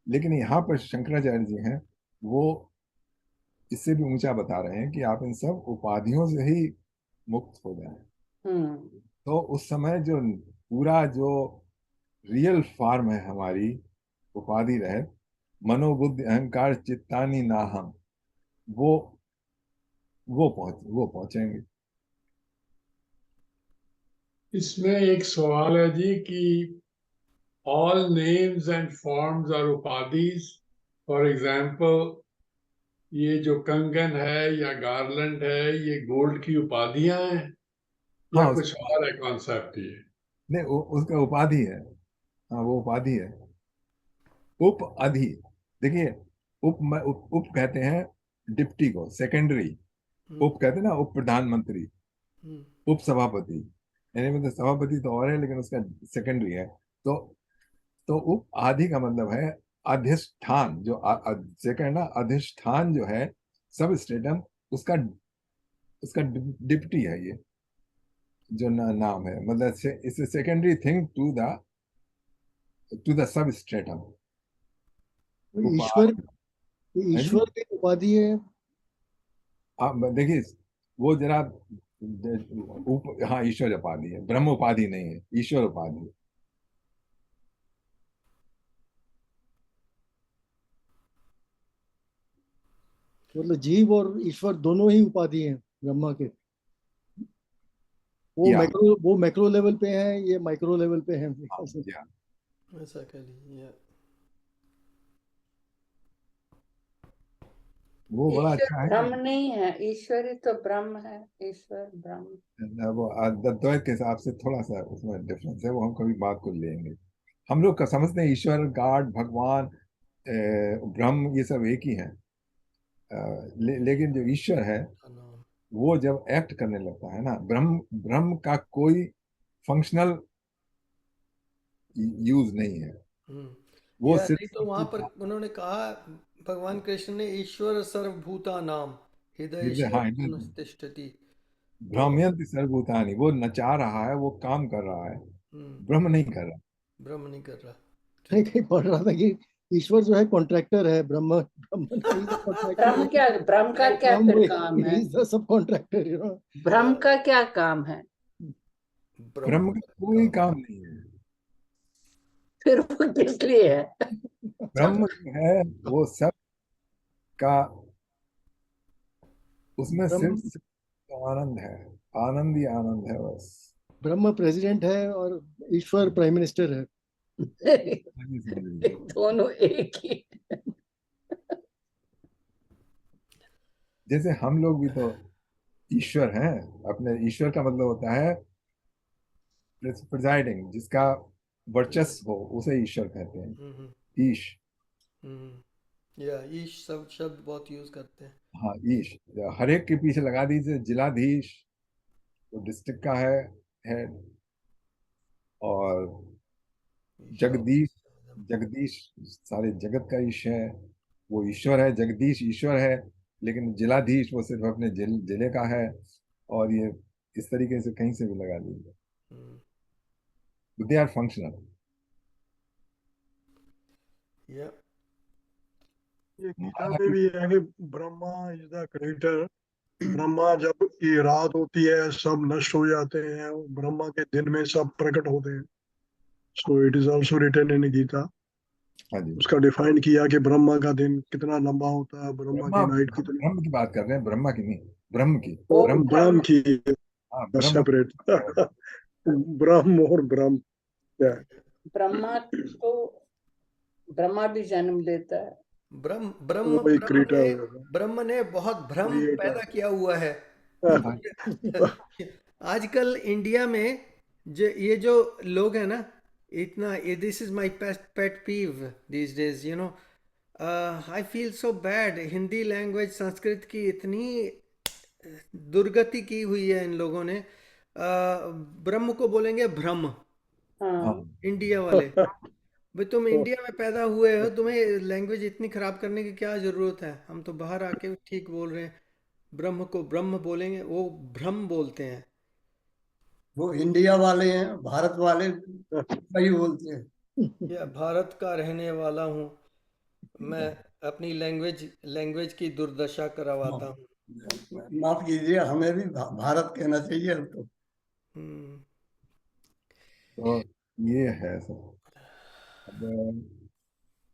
लेकिन यहाँ पर शंकराचार्य जी हैं, वो इससे भी ऊंचा बता रहे हैं कि आप इन सब उपाधियों से ही मुक्त हो जाएं। हम्म तो उस समय जो पूरा जो रियल फॉर्म है हमारी उपाधि रहित, मनोबुद्धि अहंकार चित्तानी नाहम, वो वो पहुंचेंगे। इसमें एक सवाल है जी कि all names and forms are उपाधिज। फॉर एग्जाम्पल, ये जो कंगन है या गार्लैंड है, ये गोल्ड की उपाधियां हैं या हाँ, कुछ और है कॉन्सेप्ट ये? नहीं, उसका उपाधि है। हाँ, वो उपाधि है। उप अधि, देखिए, उप कहते हैं डिप्टी को, सेकेंडरी। उप कहते हैं ना, उप प्रधानमंत्री, हम्म, उप सभापति, यानी मतलब सभापति तो और है लेकिन उसका सेकेंडरी है। तो उप आदि का मतलब है अधिष्ठान, जो सेकंड ना, अधिष्ठान जो है सब स्टेटम, उसका उसका डिप्टी है ये, जो नाम है, मतलब it's secondary thing to the substratum. ईश्वर, है जी। ईश्वर की उपाधि है। आप देखिए, वो जरा हाँ, ईश्वर उपाधि है, ब्रह्म उपाधि नहीं है, ईश्वर उपाधि है। मतलब जीव और ईश्वर दोनों ही उपाधि हैं ब्रह्मा के। या वो मैक्रो लेवल पे हैं, ये माइक्रो लेवल पे हैं मेरे ख्याल से। या ऐसा कह लीजिए। वो बड़ा ईश्वर अच्छा है कि ब्रह्म नहीं है, ईश्वर ही तो ब्रह्म है। ईश्वर ब्रह्म। वो द्वैत के हिसाब से थोड़ा सा उसमें डिफरेंस है, वो हम कभी बात को लेंगे। हम लोग का समझते हैं ईश्वर, गॉड, भगवान, ब्रह्म, ये सब एक ही हैं। लेकिन जो ईश्वर है, नाम। वो जब एक्ट करने लगता है ना, ब्रह्म ब्रह्म का कोई फंक्शनल यूज नहीं है। वो या सिर्फ नहीं तो वहां पर उन्होंने कहा, भगवान कृष्ण ने, ईश्वर सर्वभूता नाम हृदय हाँ, इधर तिष्ठति। तो भ्राम्यंत सर्वभूतानि, वो नचा रहा है, वो काम कर रहा है, हम्म, ब्रह्म नहीं कर रहा। ब्रह्म नहीं कर रहा। कहीं ठीक। कहीं पढ़ रहा था कि ईश्वर जो है कॉन्ट्रैक्टर है, ब्रह्म ब्रह्म नहीं कॉन्ट्रैक्टर है। ब्रह्म का क्या फिर काम है? Is the sub contractor, you know. ब्रह्म का क्या काम है? ब्रह्म ब्रह्म का का कोई काम। काम नहीं है। फिर वो किस लिए है? ब्रह्म जो है वो सब का, उसमें ब्रह्म सिर्फ आनंद है, आनंद ही आनंद है बस। ब्रह्म प्रेसिडेंट है और ईश्वर प्राइम मिनिस्टर है। आगे समझ लीजिए। दोनों एक ही। जैसे हम लोग भी तो ईश्वर हैं अपने। ईश्वर का मतलब होता है प्रिजाइडिंग, जिसका वर्चस्व हो उसे ईश्वर कहते हम्म, हैं। ईश, या ईश सब शब्द बहुत यूज करते हैं। हाँ, ईश। हर एक के पीछे लगा दीजिए जिलाधीश, तो डिस्ट्रिक्ट का है हेड। और ईशा जगदीश, जगदीश सारे जगत का ईश है, वो ईश्वर है। जगदीश ईश्वर है, लेकिन जिलाधीश वो सिर्फ अपने जिले का है। और ये इस तरीके से कहीं से भी लगा दीजिए, दे आर फंक्शनल। या ये गीता में भी है कि Brahma is the creator. Brahma जब की रात होती है सब नष्ट हो जाते हैं, ब्रह्मा के दिन में सब प्रकट होते हैं। So it is also written in Gita. हाँ जी। उसका डिफाइन किया कि ब्रह्मा का दिन कितना लंबा होता है, ब्रह्मा ब्रह्मा, की नाइट कितनी। ब्रह्म की बात कर रहे हैं, ब्रह्मा की नहीं, ब्रह्म की। वो तो ब्रह्म, ब्रह्म ब्रह्म। की हाँ, ब्रह्म सेपरेट। ब्रह्म और ब्रह्म क्या है? ब्रह्मा तो ब्रह्मा भी जन्म लेता है। ब्रह्म वो ब्रह्म भाई ब्रह्म ने क्रिएटर, ब्रह्म ने बहुत भ्रम पैदा किया हुआ है। आजकल इंडिया में ये जो लोग हैं ना, इतना, this is my pet peeve these days, you know. I feel so bad. Hindi language, Sanskrit की इतनी दुर्गति की हुई है इन लोगों ने। ब्रह्म को बोलेंगे ब्रह्म, हाँ हाँ इंडिया वाले। भाई तुम इंडिया में पैदा हुए हो, तुम्हें लैंग्वेज इतनी खराब करने की क्या जरूरत है? हम तो बाहर आके ठीक बोल रहे हैं। ब्रह्म को ब्रह्म बोलेंगे, वो ब्रह्म बोलते हैं। वो इंडिया वाले हैं, भारत वाले सही बोलते हैं। या भारत का रहने वाला हूँ मैं, अपनी लैंग्वेज की दुर्दशा करवाता हूँ। माफ कीजिए, हमें भी भारत कहना चाहिए अब तो। हम्म, तो ये है सब। अब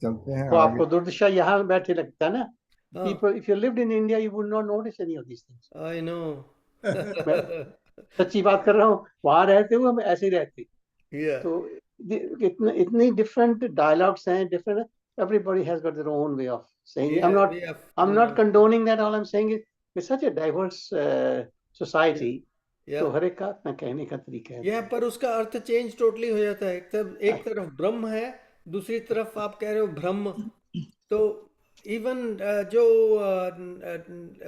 चलते हैं तो आगे। आपको दुर्दशा यहाँ बैठे लगता है ना? हाँ, People, if you lived in India, you would not notice any of these things. I know. मैं सच्ची बात कर रहा हूँ, वहां रहते हुए हम ऐसे ही रहते। या तो इतनी डिफरेंट डायलॉग्स हैं, different, everybody has got their own way of saying it. I'm not condoning that. All I'm saying is it's such a diverse society. तो हर एक का अपना कहने का तरीका है। यह पर उसका अर्थ चेंज टोटली हो जाता है। एक तरफ ब्रह्म है, दूसरी तरफ आप कह रहे हो ब्रह्म। तो इवन जो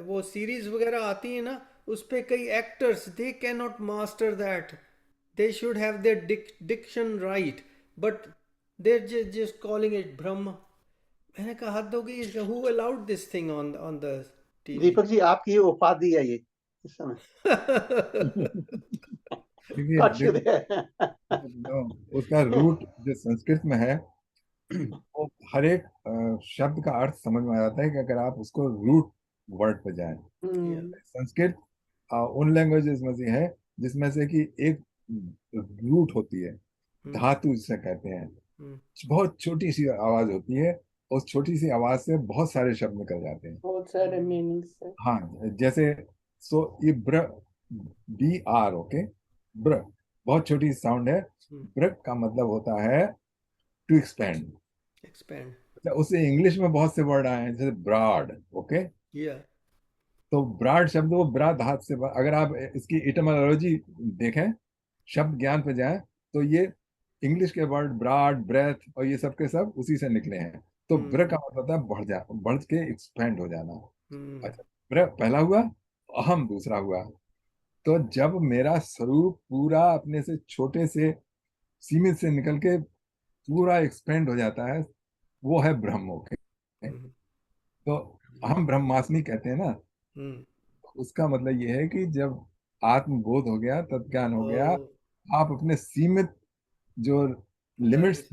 वो सीरीज वगैरह आती है ना, उस पे कई actors they can not master that, they should have their diction right, but they just calling it Brahm. मैंने कहा हद हो गई, who allowed this thing on the TV? Deepak ji, आपकी ये उपाधि है ये इस समय। देखिए अक्षर है। उसका रूट जो संस्कृत में है, वो हर एक शब्द का अर्थ समझ में आ जाता है कि अगर आप उसको रूट वर्ड पे जाएं। संस्कृत उन लैंग्वेजेस में से है जिसमें से कि एक रूट होती है, धातु जिसे कहते हैं। बहुत छोटी सी आवाज होती है, उस छोटी सी आवाज से बहुत सारे शब्द निकल जाते हैं। बहुत सारे मीनिंग्स है। हाँ, जैसे सो ये ब्र, बी आर, ओके, ब्र बहुत छोटी साउंड है। ब्र का मतलब होता है टू एक्सपेंड। उससे इंग्लिश में बहुत से वर्ड आए हैं, जैसे ब्रॉड, ओके। तो ब्रॉड शब्द वो ब्रा धातु से, अगर आप इसकी इटमोलॉजी देखें, शब्द ज्ञान पे जाएं, तो ये इंग्लिश के वर्ड ब्रॉड, ब्रेथ और ये सब के सब उसी से निकले हैं। तो ब्र का मतलब होता है बढ़ के एक्सपेंड हो जाना। अच्छा, ब्र पहला हुआ, अहम दूसरा हुआ। तो जब मेरा स्वरूप पूरा अपने से छोटे से सीमित से निकल के पूरा एक्सपेंड हो जाता है, वो है ब्रह्म, ओके। तो हम ब्रह्मास्मि कहते हैं ना, उसका मतलब ये है कि जब आत्मबोध हो गया, तत्ज्ञान हो गया, आप अपने सीमित जो लिमिट्स,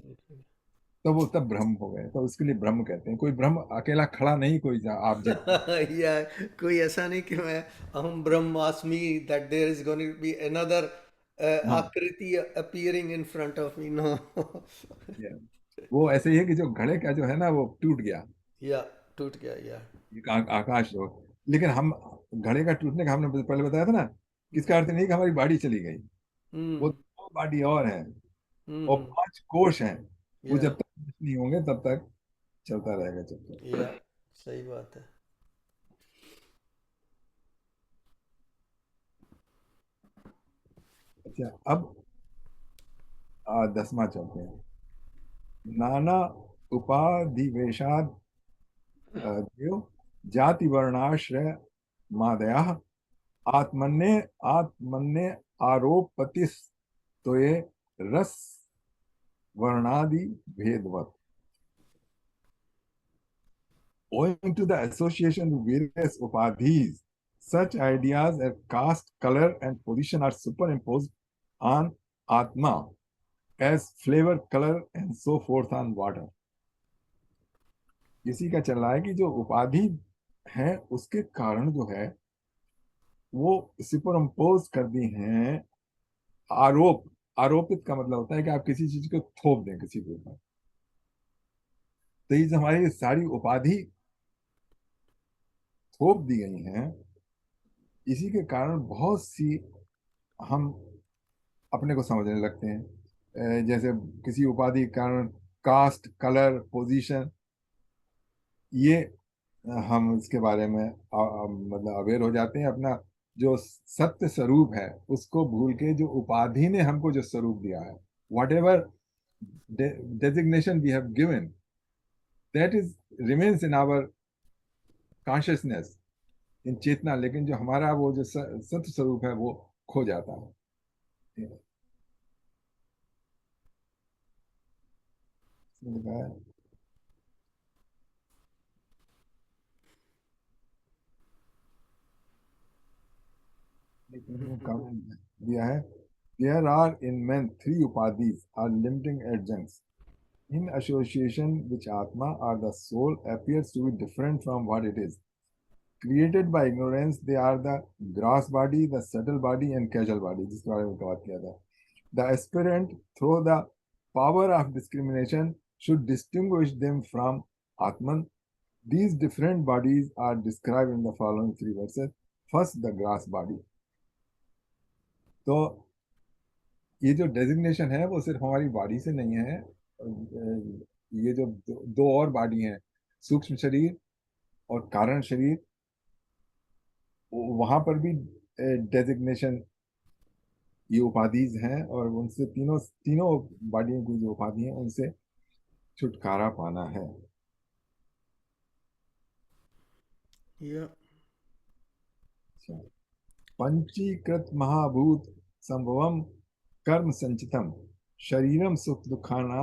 तो वो तब ब्रह्म हो गए। तो उसके लिए ब्रह्म कहते हैं। कोई ब्रह्म अकेला खड़ा नहीं, कोई ऑब्जेक्ट या कोई ऐसा नहीं कि मैं अहम ब्रह्मास्मि, that there is going to be another आकृति appearing in front of me, no. वो ऐसे ही है कि जो घड़े का जो है ना, वो टूट गया, या टूट गया, या आकाश हो। लेकिन हम घड़े का टूटने का हमने पहले बताया था ना, इसका अर्थ नहीं कि हमारी बॉडी चली गई। वो 2 बॉडी और हैं और 5 कोश हैं, वो जब तक नहीं होंगे तब तक चलता रहेगा, चलता। या सही बात है। अच्छा, अब 10वां चलते हैं। नाना उपाधिवेशाद देव जाति वर्णाश्रय मादयाः आत्मन्ये आत्मन्ये आरोपतिस तो ये रस वर्णादि भेदवत। Owing to the association with various upadhis, such ideas as caste, color, and position are superimposed on Atma as flavor, color, and so forth on water. इसी का चल रहा है कि जो उपाधि है उसके कारण जो है वो सुपरइम्पोज कर दी हैं। आरोपित का मतलब होता है कि आप किसी चीज को थोप दें किसी के ऊपर। तो ये हमारी सारी उपाधि थोप दी गई हैं, इसी के कारण बहुत सी हम अपने को समझने लगते हैं। जैसे किसी उपाधि के कारण कास्ट, कलर, पोजीशन, ये हम इसके बारे में मतलब अवेयर हो जाते हैं। अपना जो सत्य स्वरूप है उसको भूल के जो उपाधि ने हमको जो स्वरूप दिया है, whatever designation we have given, that is remains in our consciousness, in चेतना, लेकिन जो हमारा वो जो सत्य स्वरूप है वो खो जाता है। लिखा है दिया है, there are in men 3 upadhis are limiting adjuncts in association which Atma or the soul appears to be different from what it is. Created by ignorance, they are the gross body, the subtle body and casual body, जिसके बारे में बात किया था. The aspirant, through the power of discrimination, should distinguish them from Atman. These different bodies are described in the following 3 verses. First, the gross body. तो ये जो डेजिग्नेशन है वो सिर्फ हमारी बॉडी से नहीं है. ये जो दो और बॉडी हैं, सूक्ष्म शरीर और कारण शरीर, वहां पर भी डेजिग्नेशन, ये उपाधिज हैं और उनसे तीनों बॉडियों की जो उपाधि हैं उनसे छुटकारा पाना है. पंचीकृत महाभूत संभवम कर्म संचितम शरीरम सुख दुखाना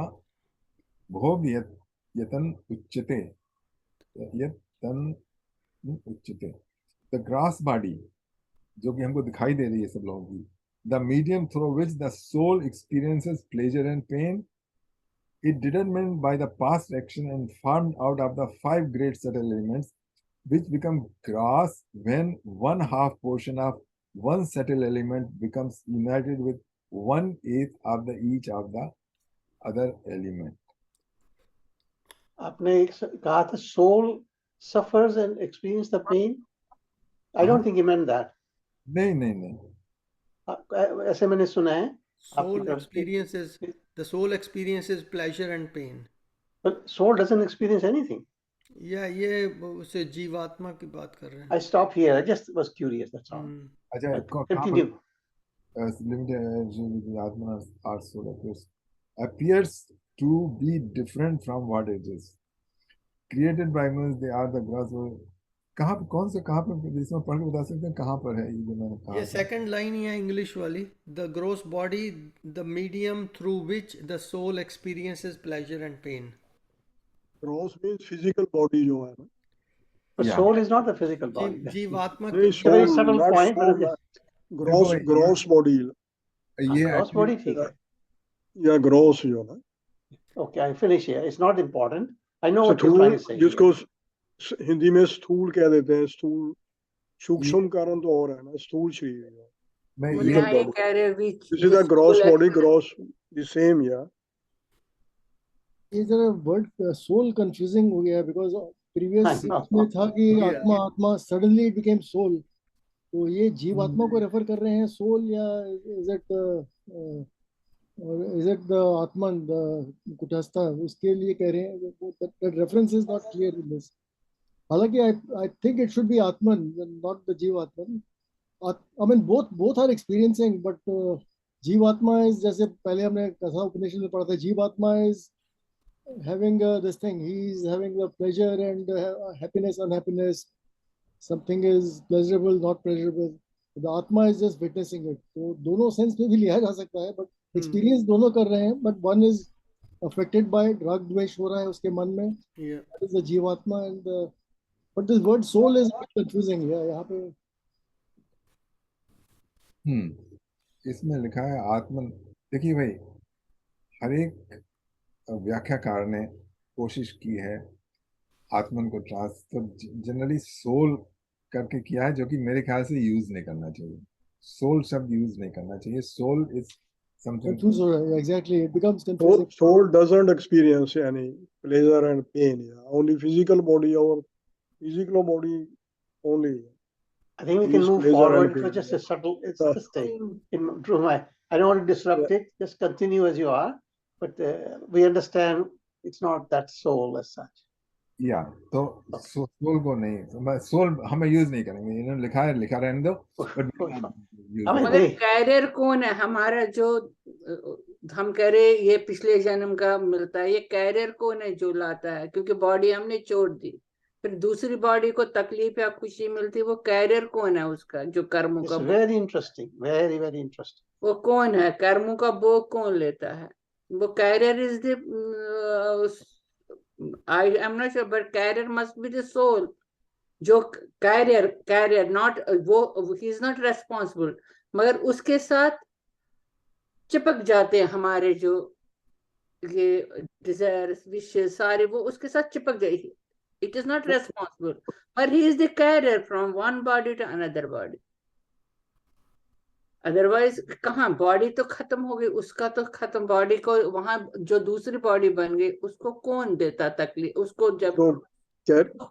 भोग यतन उच्यते. द ग्रास बॉडी जो कि हमको दिखाई दे रही है सब लोगों की, the medium through which the soul experiences pleasure and pain, it determined by the past action and formed out of the 5 great subtle elements which become gross when 1/2 portion of one subtle element becomes united with 1/8 of the each of the other element. आपने कहा था soul suffers and experience the pain. I don't think he meant that. नहीं. ऐसे मैंने सुना है. The soul experiences pleasure and pain. But soul doesn't experience anything. ये उसे जीवात्मा की बात कर रहे हैं. I stop here. I just was curious. That's all. अच्छा, continue. Atma or soul appears to be different from what it is. Created by means they are the gross. कहाँ पर इसमें पढ़ के बता सकते हैं कहाँ पर है ये जो मैंने कहा? ये सेकंड लाइन ही है इंग्लिश वाली. The gross body, the medium through which the soul experiences pleasure and pain. Gross means physical body जो है ना. But soul is not the physical body. जीवात्मा नहीं, की very subtle point. Gross body. ये gross body ठीक है. या ग्रॉस जो ना. Okay, I finish here. It's not important. I know what you're trying to say. जिसको हिंदी में स्थूल कह देते हैं. स्थूल सूक्ष्म कारण तो और है ना, स्थूल शरीर. This is the gross body, gross the same. Yeah. Is there a word soul confusing हो गया because previous में था कि आत्मा suddenly it became soul. तो ये जीवात्मा को रेफर कर रहे हैं soul या is it the Atman, the कुटस्था, उसके लिए कह रहे हैं. That reference is not clear in this. हालांकि I think it should be Atman, not the Jivatman. I mean both are experiencing, but Jivatma is, जैसे पहले हमने कथा उपनिषद में पढ़ा था, Jivatma is having this thing. He is having the pleasure and happiness, unhappiness. Something is pleasurable, not pleasurable. The Atma is just witnessing it. तो दोनों सेंस में भी लिया जा सकता है, but experience दोनों कर रहे हैं. But one is affected by राग द्वेष हो रहा है उसके मन में. That is the Jivatma and the. But this word soul is confusing. यहाँ पे. इसमें लिखा है आत्मन. देखिए भाई, हर एक व्याख्याकार ने कोशिश की है आत्मन को जनरली सोल करके किया है, जो कि मेरे ख्याल से यूज नहीं करना चाहिए. सोल शब्द यूज नहीं करना चाहिए. Soul is something. Exactly, it becomes confusing. Soul doesn't experience any pleasure and pain. Yeah. Only physical body or physical body only. I think we can move forward. It was just a subtle. It's a stage. I don't want to disrupt it. Just continue as you are. But we understand it's not that soul as such. Yeah. तो सोल को नहीं, सोल हमें यूज नहीं करेंगे. इन्होंने लिखा रहने दो. मतलब कैरियर कौन है हमारा, जो हम कह रहे ये पिछले जन्म का मिलता है, ये कैरियर कौन है जो लाता है? क्योंकि बॉडी हमने छोड़ दी, फिर दूसरी बॉडी को तकलीफ या खुशी मिलती है, वो कैरियर कौन है उसका, जो कर्मों का? Very interesting, very very interesting. वो कौन है, कर्मों का बोझ कौन लेता है? वो carrier is the, I am not sure, but carrier must be the soul. जो कैरियर नॉट वो, ही इज नॉट रेस्पॉन्सिबल, मगर उसके साथ चिपक जाते हैं हमारे जो ये डिजायर्स विशेष सारे, वो उसके साथ चिपक जाएगी। इट इज नॉट रेस्पॉन्सिबल, पर he is the carrier from one body to another body. Otherwise कहाँ, बॉडी तो खत्म हो गई, उसका तो खत्म, बॉडी को वहां जो दूसरी बॉडी बन गई उसको कौन देता तकलीफ उसको, जब तो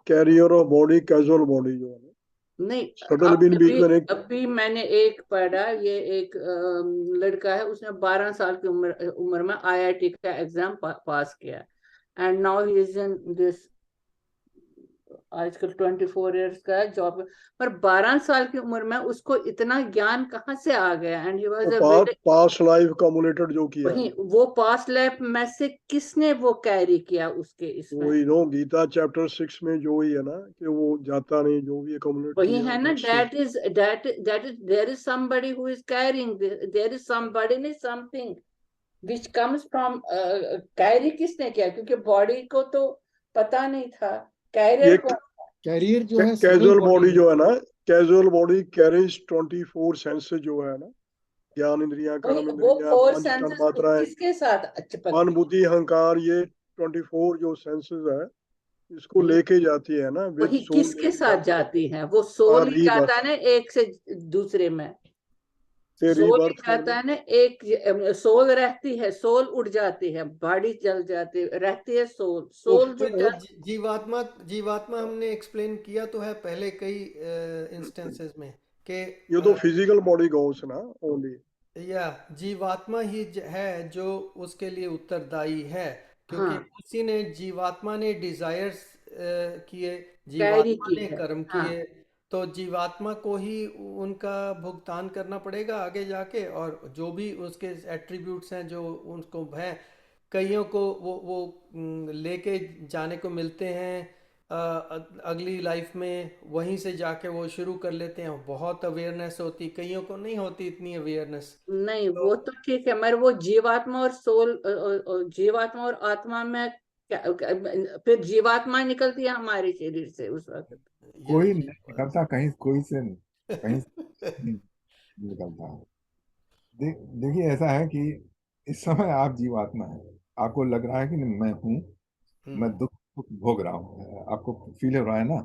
carrier of body casual body जो है ना, नहीं। सटल बीन बीच में एक अभी मैंने एक पढ़ा, ये एक लड़का है, उसने 12 साल की उम्र में IIT का एग्जाम पास किया, and now he is in this, आजकल 24 इयर्स का है जॉब, पर 12 साल की उम्र में उसको इतना ज्ञान कहाँ से आ गया? And he was a past life cumulated जो किया, वही वो पास्ट लाइफ में से किसने वो कैरी किया उसके इसमें? वही नो गीता चैप्टर 6 में जो ही है ना कि वो जाता नहीं, जो भी कम्युलेट वही किया है ना, that's it. that is there is somebody who is carrying this, there is somebody नहीं something which comes from carry किसने किया? क्योंकि बॉडी को तो पता नहीं था कैरियर को। कैरियर जो है कैजुअल बॉडी जो है ना, कैजुअल बॉडी कैरीज 24 सेंसेस जो है ना, ज्ञान इंद्रियां, कर्म वो इंद्रियां, 4 पंच सेंसेस तन्मात्राएं, किसके साथ चिपक मन बुद्धि अहंकार, ये 24 जो सेंसेस है इसको लेके जाती है ना, विद वही सोल किसके साथ जाती है? वो सोल ही rebirth. जाता है ना एक से दूसरे में, से सोल ही rebirth जाता है ना, एक सोल रहती है, सोल उड़ जाती है, बॉडी चल जाती रहती है, सोल जो जीवात्मा जीवात्मा हमने एक्सप्लेन किया तो है पहले कई इंस्टेंसेस में कि ये तो फिजिकल बॉडी गोस ना ओनली, या जीवात्मा ही है जो उसके लिए उत्तरदायी है, क्योंकि हाँ, उसी ने, जीवात्मा ने डिजायर्स किए, कैरी जीवात्मा की ने है। कर्म हाँ, किए, तो जीवात्मा को ही उनका भुगतान करना पड़ेगा आगे जाके, और जो भी उसके एट्रीब्यूट्स हैं जो उनको हैं, कईयों को वो लेके जाने को मिलते हैं अगली लाइफ में, वहीं से जाके वो शुरू कर लेते हैं, बहुत अवेयरनेस होती, कईयों को नहीं होती इतनी अवेयरनेस। नहीं वो तो ठीक है, मगर वो जीवात्मा और सोल, जीवात्मा और आत्मा में फिर जीवात्मा निकलती है हमारे शरीर से उस वक्त। कोई नहीं निकलता कहीं, कोई से कहीं से नहीं निकलता है। देखिए ऐसा है कि इस समय आप जीवात्मा है, आपको लग रहा है कि मैं हूँ, मैं दुख भोग रहा हूँ, आपको फील हो रहा है ना,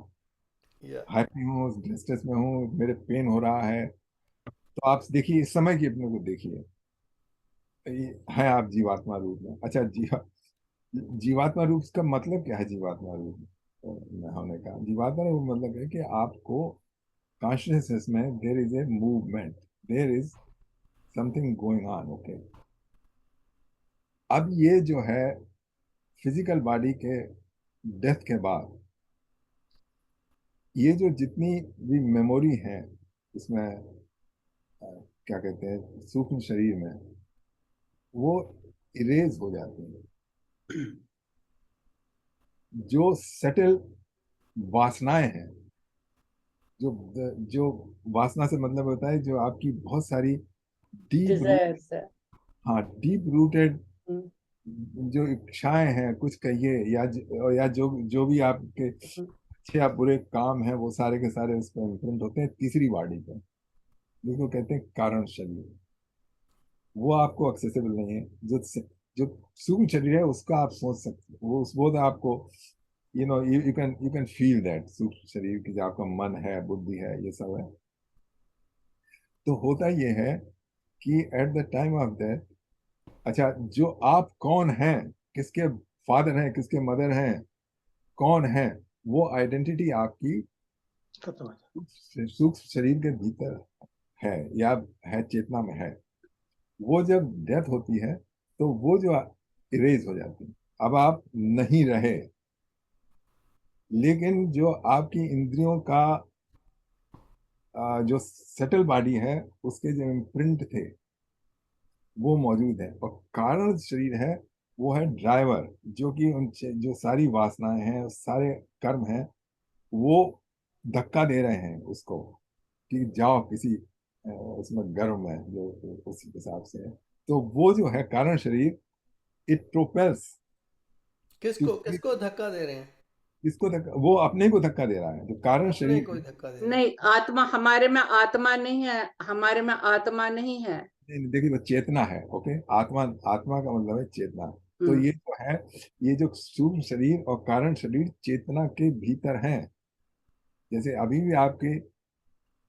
हैप्पी हूँ, डिस्ट्रेस में हूँ, मेरे पेन हो रहा है, तो आप देखिए इस समय की अपने को देखिए, है आप जीवात्मा रूप में। अच्छा जीवात्मा रूप का मतलब क्या है? जीवात्मा रूप में होने का जीवात्मा रूप मतलब है कि आपको कॉन्शियसनेस में there is a movement, there is something going on, okay. अब ये जो है फिजिकल बॉडी के डेथ के बाद, ये जो जितनी भी मेमोरी है इसमें, क्या कहते हैं, सूक्ष्म शरीर में, वो इरेज हो जाती है। जो सेटल वासनाएं हैं, जो जो वासना से मतलब होता है जो आपकी बहुत सारी डीप डिजायर्स है। हाँ डीप रूटेड हम्म, जो इच्छाएं हैं, कुछ कहिए, या जो जो भी आपके अच्छे या बुरे काम हैं, वो सारे के सारे उस पर इम्प्रिंट होते हैं तीसरी बॉडी पर, जिसको कहते हैं कारण शरीर। वो आपको एक्सेसिबल नहीं है। जो सूक्ष्म शरीर है उसका आप सोच सकते हो, वो तो आपको यू कैन फील दैट सूक्ष्म शरीर की, जो आपका मन है, बुद्धि है, ये सब है। तो होता ये है कि at the time of death, अच्छा जो आप कौन हैं, किसके फादर हैं, किसके मदर हैं, कौन है, वो आइडेंटिटी आपकी खत्म है। सूक्ष्म शरीर के भीतर है, या है चेतना में है। वो जब डेथ होती है तो वो जो इरेज हो जाती है, अब आप नहीं रहे, लेकिन जो आपकी इंद्रियों का जो सेटल बॉडी है, उसके जो इम्प्रिंट थे वो मौजूद है, और कारण शरीर है वो है ड्राइवर, जो कि उन जो सारी वासनाएं हैं, सारे कर्म हैं, वो धक्का दे रहे हैं उसको कि जाओ किसी उसमें गर्म है जो उस हिसाब से है। तो वो जो है कारण शरीर, इट प्रोपेल्स। किसको धक्का दे रहे हैं? किसको धक्का? वो अपने को धक्का दे रहा है, जो कारण अपने शरीर को ही है। धक्का दे रहे हैं। नहीं, आत्मा हमारे में आत्मा नहीं है, हमारे में आत्मा नहीं है। नहीं, देखिए वो चेतना है। ओके, आत्मा, आत्मा का मतलब है चेतना। तो ये जो है, ये जो सूक्ष्म शरीर और कारण शरीर चेतना के भीतर हैं। जैसे अभी भी आपकी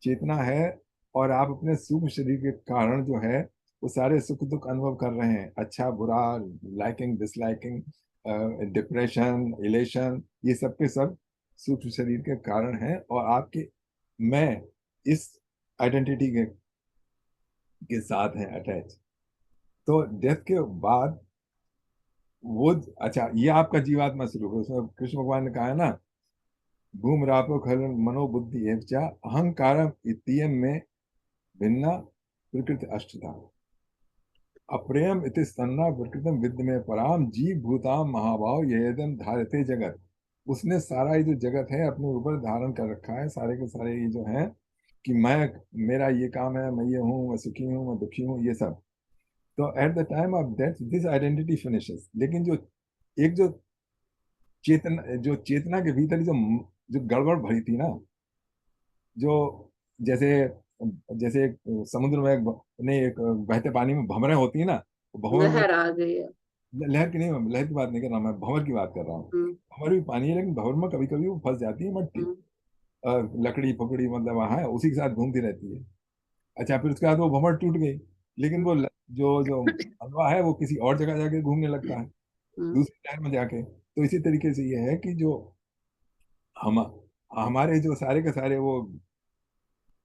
चेतना है और आप अपने सूक्ष्म शरीर के कारण जो है वो सारे सुख दुख अनुभव कर रहे हैं, अच्छा बुरा, लाइकिंग डिसलाइकिंग, डिप्रेशन, इलेशन, ये सब के सब सूक्ष्म शरीर के कारण हैं। और आपके मैं इस आइडेंटिटी के साथ हैं अटैच। तो डेथ के बाद वो, अच्छा ये आपका जीवात्मा स्वरूप है। उसमें कृष्ण भगवान ने कहा है ना, भूम रापो खल मनोबुद्धि एवचा अहंकारम इत्यम में भिन्ना प्रकृति अष्टधा अप्रेम इति सन्ना प्रकृतम विद्य में पराम जीव भूताम महाभाव येदम धारते जगत। उसने सारा ये जो जगत है अपने ऊपर धारण कर रखा है, सारे के सारे ये जो है कि मैं, मेरा ये काम है, मैं ये हूँ, मैं सुखी हूँ, मैं दुखी हूँ, ये सब। तो at the time of death this identity finishes. लेकिन जो एक जो चेतना के भीतर जो जो गड़बड़ भरी थी ना, जो जैसे जैसे एक समुद्र में नहीं, एक बहते पानी में भंवरें होती है ना, भंवर में लहर आ गई है। लहर की नहीं, लहर की बात नहीं कर रहा मैं, भंवर की बात कर रहा हूँ। हम्म, भंवर भी पानी है, लेकिन भंवर में कभी कभी वो फंस जाती है मट्टी, हम्म, लकड़ी फकड़ी, मतलब वहां है, उसी के साथ घूमती रहती है। अच्छा, फिर उसके बाद वो भंवर टूट गई, लेकिन वो जो जो हलवा है वो किसी और जगह जाके घूमने लगता है, हम्म, दूसरी लहर में जाके। तो इसी तरीके से ये है कि जो हम हमारे जो सारे के सारे वो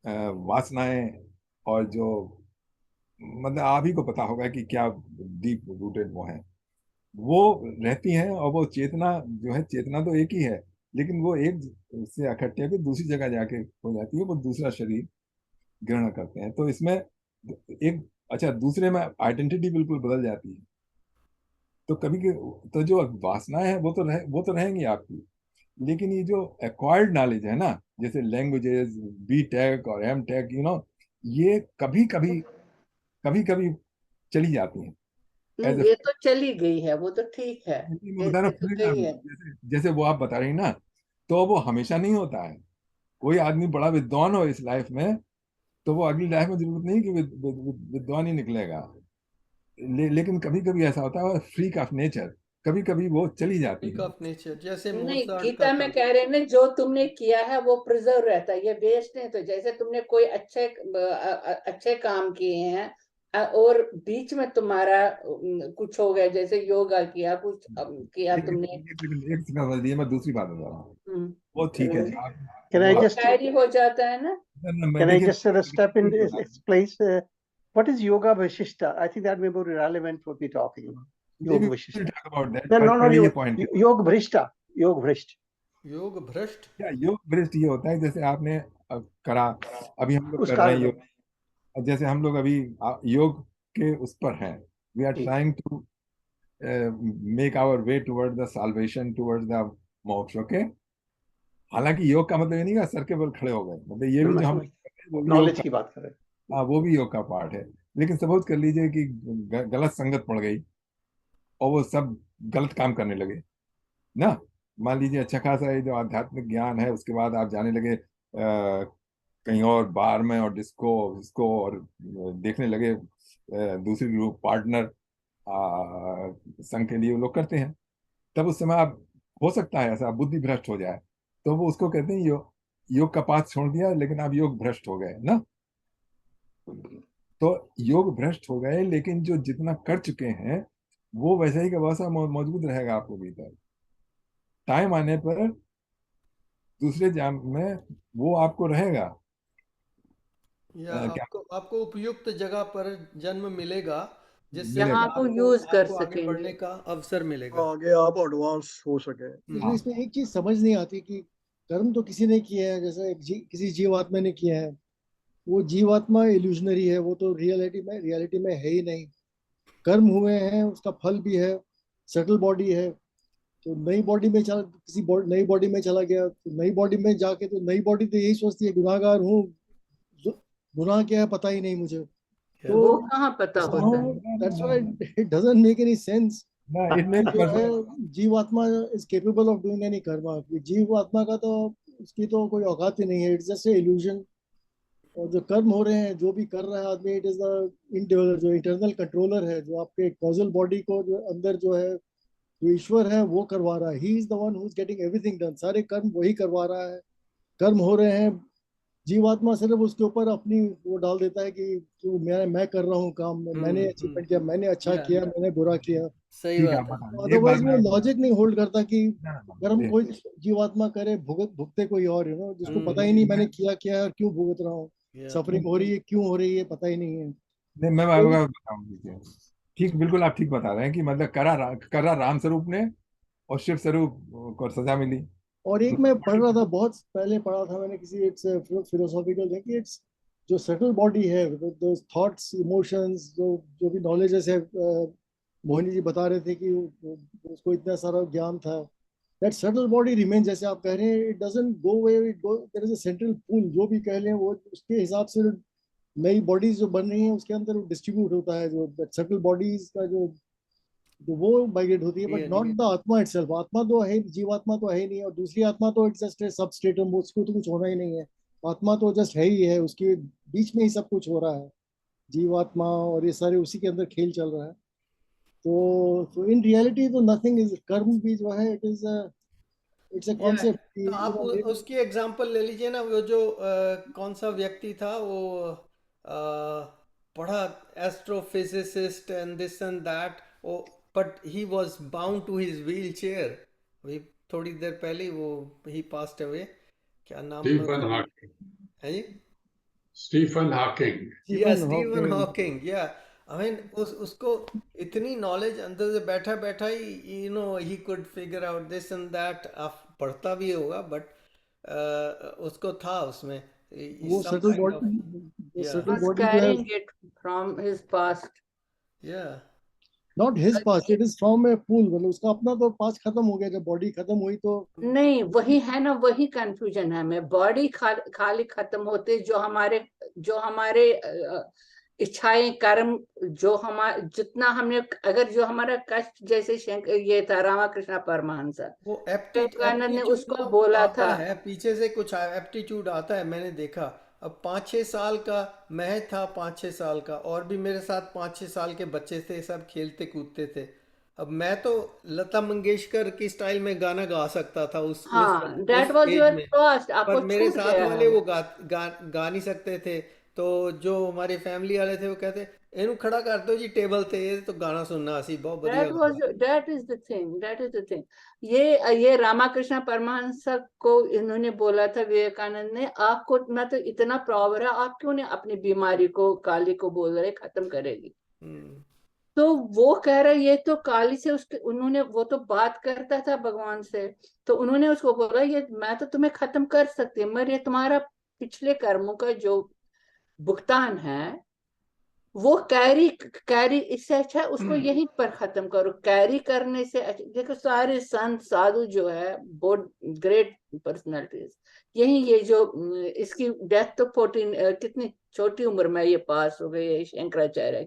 वासनाएं, और जो मतलब आप ही को पता होगा कि क्या डीप रूटेड वो है, वो रहती हैं। और वो चेतना जो है, चेतना तो एक ही है, लेकिन वो एक से इकट्ठे होकर दूसरी जगह जाके हो जाती है, वो दूसरा शरीर ग्रहण करते हैं। तो इसमें एक, अच्छा दूसरे में आइडेंटिटी बिल्कुल बदल जाती है। तो कभी के, तो जो वासनाएं हैं वो तो रहेंगी आपकी, लेकिन ये जो एक्वायर्ड नॉलेज है ना, जैसे लैंग्वेजेस, बी टेक और एम टेक, ये कभी कभी चली जाती हैं एज ए। ये तो चली गई है, वो तो ठीक है। मैं बता रहा ये हूँ तो फ्रीडम, गई है। जैसे वो आप बता रही ना, तो वो हमेशा नहीं होता है। कोई आदमी बड़ा विद्वान हो इस लाइफ में, तो वो अगली लाइफ में जरूरत नहीं कि विद्वान ही निकलेगा। लेकिन कभी कभी ऐसा होता है, फ्रीक ऑफ नेचर, कभी कभी वो चली जाती फ्रीक है। ऑफ नेचर, जैसे नहीं, मोजार्ट का गीता में था। कह रहे हैं ना, जो तुमने किया है वो प्रिजर्व रहता है, ये वेस्ट नहीं। तो जैसे तुमने कोई अच्छे काम किए हैं, और बीच में तुम्हारा कुछ हो गया, जैसे योगा किया, कुछ किया एक तुमने, एक सेकंड बता दिए, मैं दूसरी बात बता रहा हूँ। हम्म, वो ठीक है जी, Can I वो just डायरी हो जाता है ना। मैं can I देखिए just step in this place? What is yoga vashishta? I think that may be more relevant what we're talking about. Yoga vashishta. talk about that, No, पर no, no. पहले ये पॉइंट, Yoga bhrishta. Yoga भ्रष्ट. योग भ्रष्ट। क्या योग भ्रष्ट ये होता है, जैसे आपने करा, अभी हम लोग कर उसका रहे हैं योग। जैसे हम लोग अभी योग के उस पर हैं, we are trying to make our way toward the salvation, toward the moksha. Okay, हालांकि योग का मतलब ये नहीं कि सर के बल खड़े हो गए, मतलब ये भी जो हम कर रहे हैं वो भी योग नॉलेज का, की बात कर रहे हैं. हाँ वो भी योग का पार्ट है। लेकिन सपोज कर लीजिए कि गलत संगत पड़ गई और वो सब गलत काम करने लगे ना। मान लीजिए अच्छा खासा ये जो आध्यात्मिक ज्ञान है, उसके बाद आप जाने लगे कहीं और बार में और डिस्को डिस्को, और देखने लगे दूसरी ग्रुप पार्टनर संघ के लिए वो लोग करते हैं। तब उस समय आप, हो सकता है ऐसा बुद्धि भ्रष्ट हो जाए, तो वो उसको कहते हैं योग का पाथ छोड़ दिया, लेकिन आप योग भ्रष्ट हो गए ना। तो योग भ्रष्ट हो गए, लेकिन जो जितना कर चुके हैं वो वैसे ही का वैसा मौजूद रहेगा आपको भीतर। टाइम आने पर दूसरे जाम में वो आपको रहेगा। या क्या आपको आपको उपयुक्त जगह पर जन्म मिलेगा, जिससे कि जहाँ मिलेगा? आप वो आपको यूज कर आपको आगे सकेंगे। बढ़ने का अवसर मिलेगा। आगे आप एडवांस हो सके. लेकिन इसमें एक चीज समझ नहीं आती कि कर्म तो किसी ने किया है, जैसे किसी जीवात्मा ने किया है। वो जीवात्मा इल्यूजनरी है, वो तो रियलिटी में है ही नहीं। कर्म हुए हैं, उसका फल भी है, सेटल बॉडी है। तो नई बॉडी में चला, नई बॉडी में चला गया, तो नई बॉडी में जाके तो नई बॉडी तो यही सोचती है गुनाहगार हूँ, गुनाह क्या है पता ही नहीं मुझे। तो वो कहाँ पता होता है? That's why it doesn't make any sense No, it makes जो है perfect. जीवात्मा is capable of doing any Karma. जीवात्मा का तो उसकी तो कोई औकात ही नहीं है, इट्स जस्ट ए इल्यूजन। और जो कर्म हो रहे हैं, जो भी कर रहा है आदमी, इट इज द जो इंटरनल कंट्रोलर है, जो आपके कॉजल बॉडी को जो अंदर जो है, जो ईश्वर है वो करवा रहा है। ही is the one who is getting everything done, सारे कर्म वही करवा रहा है। कर्म हो रहे हैं, जीवात्मा सिर्फ उसके ऊपर अपनी वो डाल देता है कि मैं कर रहा हूँ काम, मैंने अचीवमेंट किया, मैंने अच्छा Yeah. किया, मैंने बुरा किया। सही ठीक है, बात आप है। बता रहे हैं। एक बात अदरवाइज वो मैं लॉजिक नहीं होल्ड करता कि कर्म ये- कोई जीवात्मा करे, भुगते कोई और, जिसको पता ही नहीं मैंने किया क्या है और क्यों भुगत रहा हूँ। Yeah. सफरिंग हो रही है, क्यों हो रही है, पता ही नहीं है। नहीं, मैं आपको बताऊं, देखिए, ठीक, बिल्कुल आप ठीक बता रहे हैं कि मतलब करा राम स्वरूप ने और शिव स्वरूप को सजा मिली। और एक मैं पढ़ रहा था, बहुत पहले पढ़ा था मैंने किसी इट्स फिलोसॉफिकल कि इट्स जो सटल बॉडी है, दो थॉट्स इमोशंस, जो जो भी नॉलेजेस है, मोहिनी जी बता रहे थे कि उसको इतना सारा ज्ञान था, दैट सटल बॉडी रिमेन, जैसे आप कह रहे हैं, it doesn't go away, it go, there is a central pool, जो भी कह लें वो उसके हिसाब से नई बॉडीज जो बन रही हैं उसके अंदर डिस्ट्रीब्यूट होता है, जो सटल बॉडीज का जो वो माइग्रेट होती है, बट नॉट द आत्मा इटसेल्फ। आत्मा तो है, जीवात्मा तो है ही नहीं, और दूसरी आत्मा तो इट्स जस्ट ए सबस्ट्रेटम, उसको तो कुछ होना ही नहीं है। आत्मा तो जस्ट है ही है, उसके बीच में ही सब कुछ हो रहा है, जीवात्मा और ये सारे उसी के अंदर खेल चल रहा है। तो इन रियलिटी तो नथिंग इज, कर्म भी जो है it is it's a Yeah. Concept. तो आप उसकी एग्जांपल ले लीजिए ना, वो जो कौन सा व्यक्ति था वो पढ़ा, astrophysicist and this and that, वो but he was bound to his wheelchair. वही थोड़ी देर पहले वो ही पास्ट अवे, क्या नाम स्टीफन हॉकिंग। है जी? Stephen Hawking. या स्टीवन हॉकिंग, या आई मीन उसको इतनी नॉलेज अंदर से बैठा बैठा ही, he could figure out this and that. आप पढ़ता भी होगा बट उसको था उसमें वो some subtle kind of, body, yeah, subtle Was body जो है, carrying it from his past. yeah, not his past, it is from A pool, मतलब उसका अपना तो पास्ट खत्म हो गया, जब बॉडी खत्म हुई तो नहीं, वही है ना, वही कंफ्यूजन है। मैं बॉडी खाली खत्म होते, जो हमारे इच्छाएं, कर्म, जो हमारे जितना हमने, अगर जो हमारा कष्ट, जैसे ये था रामाकृष्ण परमहंस, वो विवेकानंद ने एप्टीट्यूड उसको बोला आता था। है, पीछे से कुछ एप्टीट्यूड आता है, मैंने देखा। अब 5-6 साल का मैं था, 5-6 साल का, और भी मेरे साथ 5-6 साल के बच्चे थे, सब खेलते कूदते थे। अब मैं तो लता मंगेशकर की स्टाइल में गाना गा सकता था हाँ, दैट उस वाज एज योर में, पास्ट, आपको पर मेरे छूट साथ गया वाले है। वो गा नहीं सकते थे। तो जो हमारे फैमिली वाले थे वो कहते, इनू खड़ा कर दो जी टेबल ते, ये तो गाना सुनना असी बहुत बढ़िया गाना। That is the thing, that is the thing. ये रामाकृष्ण परमहंस को इन्होंने बोला था, विवेकानंद ने, आपको मैं तो इतना प्रॉबर है, आप क्यों नहीं अपनी बीमारी को, काली को बोल रहे खत्म करेगी? तो वो कह रहे, ये तो काली से उसके, उन्होंने, वो तो बात करता था भगवान से, तो उन्होंने उसको बोला, ये मैं तो तुम्हें खत्म कर सकती हूँ, मगर ये तुम्हारा पिछले कर्मों का जो भुगतान है, वो कैरी कैरी, इससे अच्छा है उसको यहीं पर खत्म करो। कैरी करने से देखो, सारे संत साधु जो है, बहुत ग्रेट पर्सनालिटीज, यही ये जो इसकी डेथ तो 14 कितनी छोटी उम्र में ये पास हो गई है, शंकराचार्य।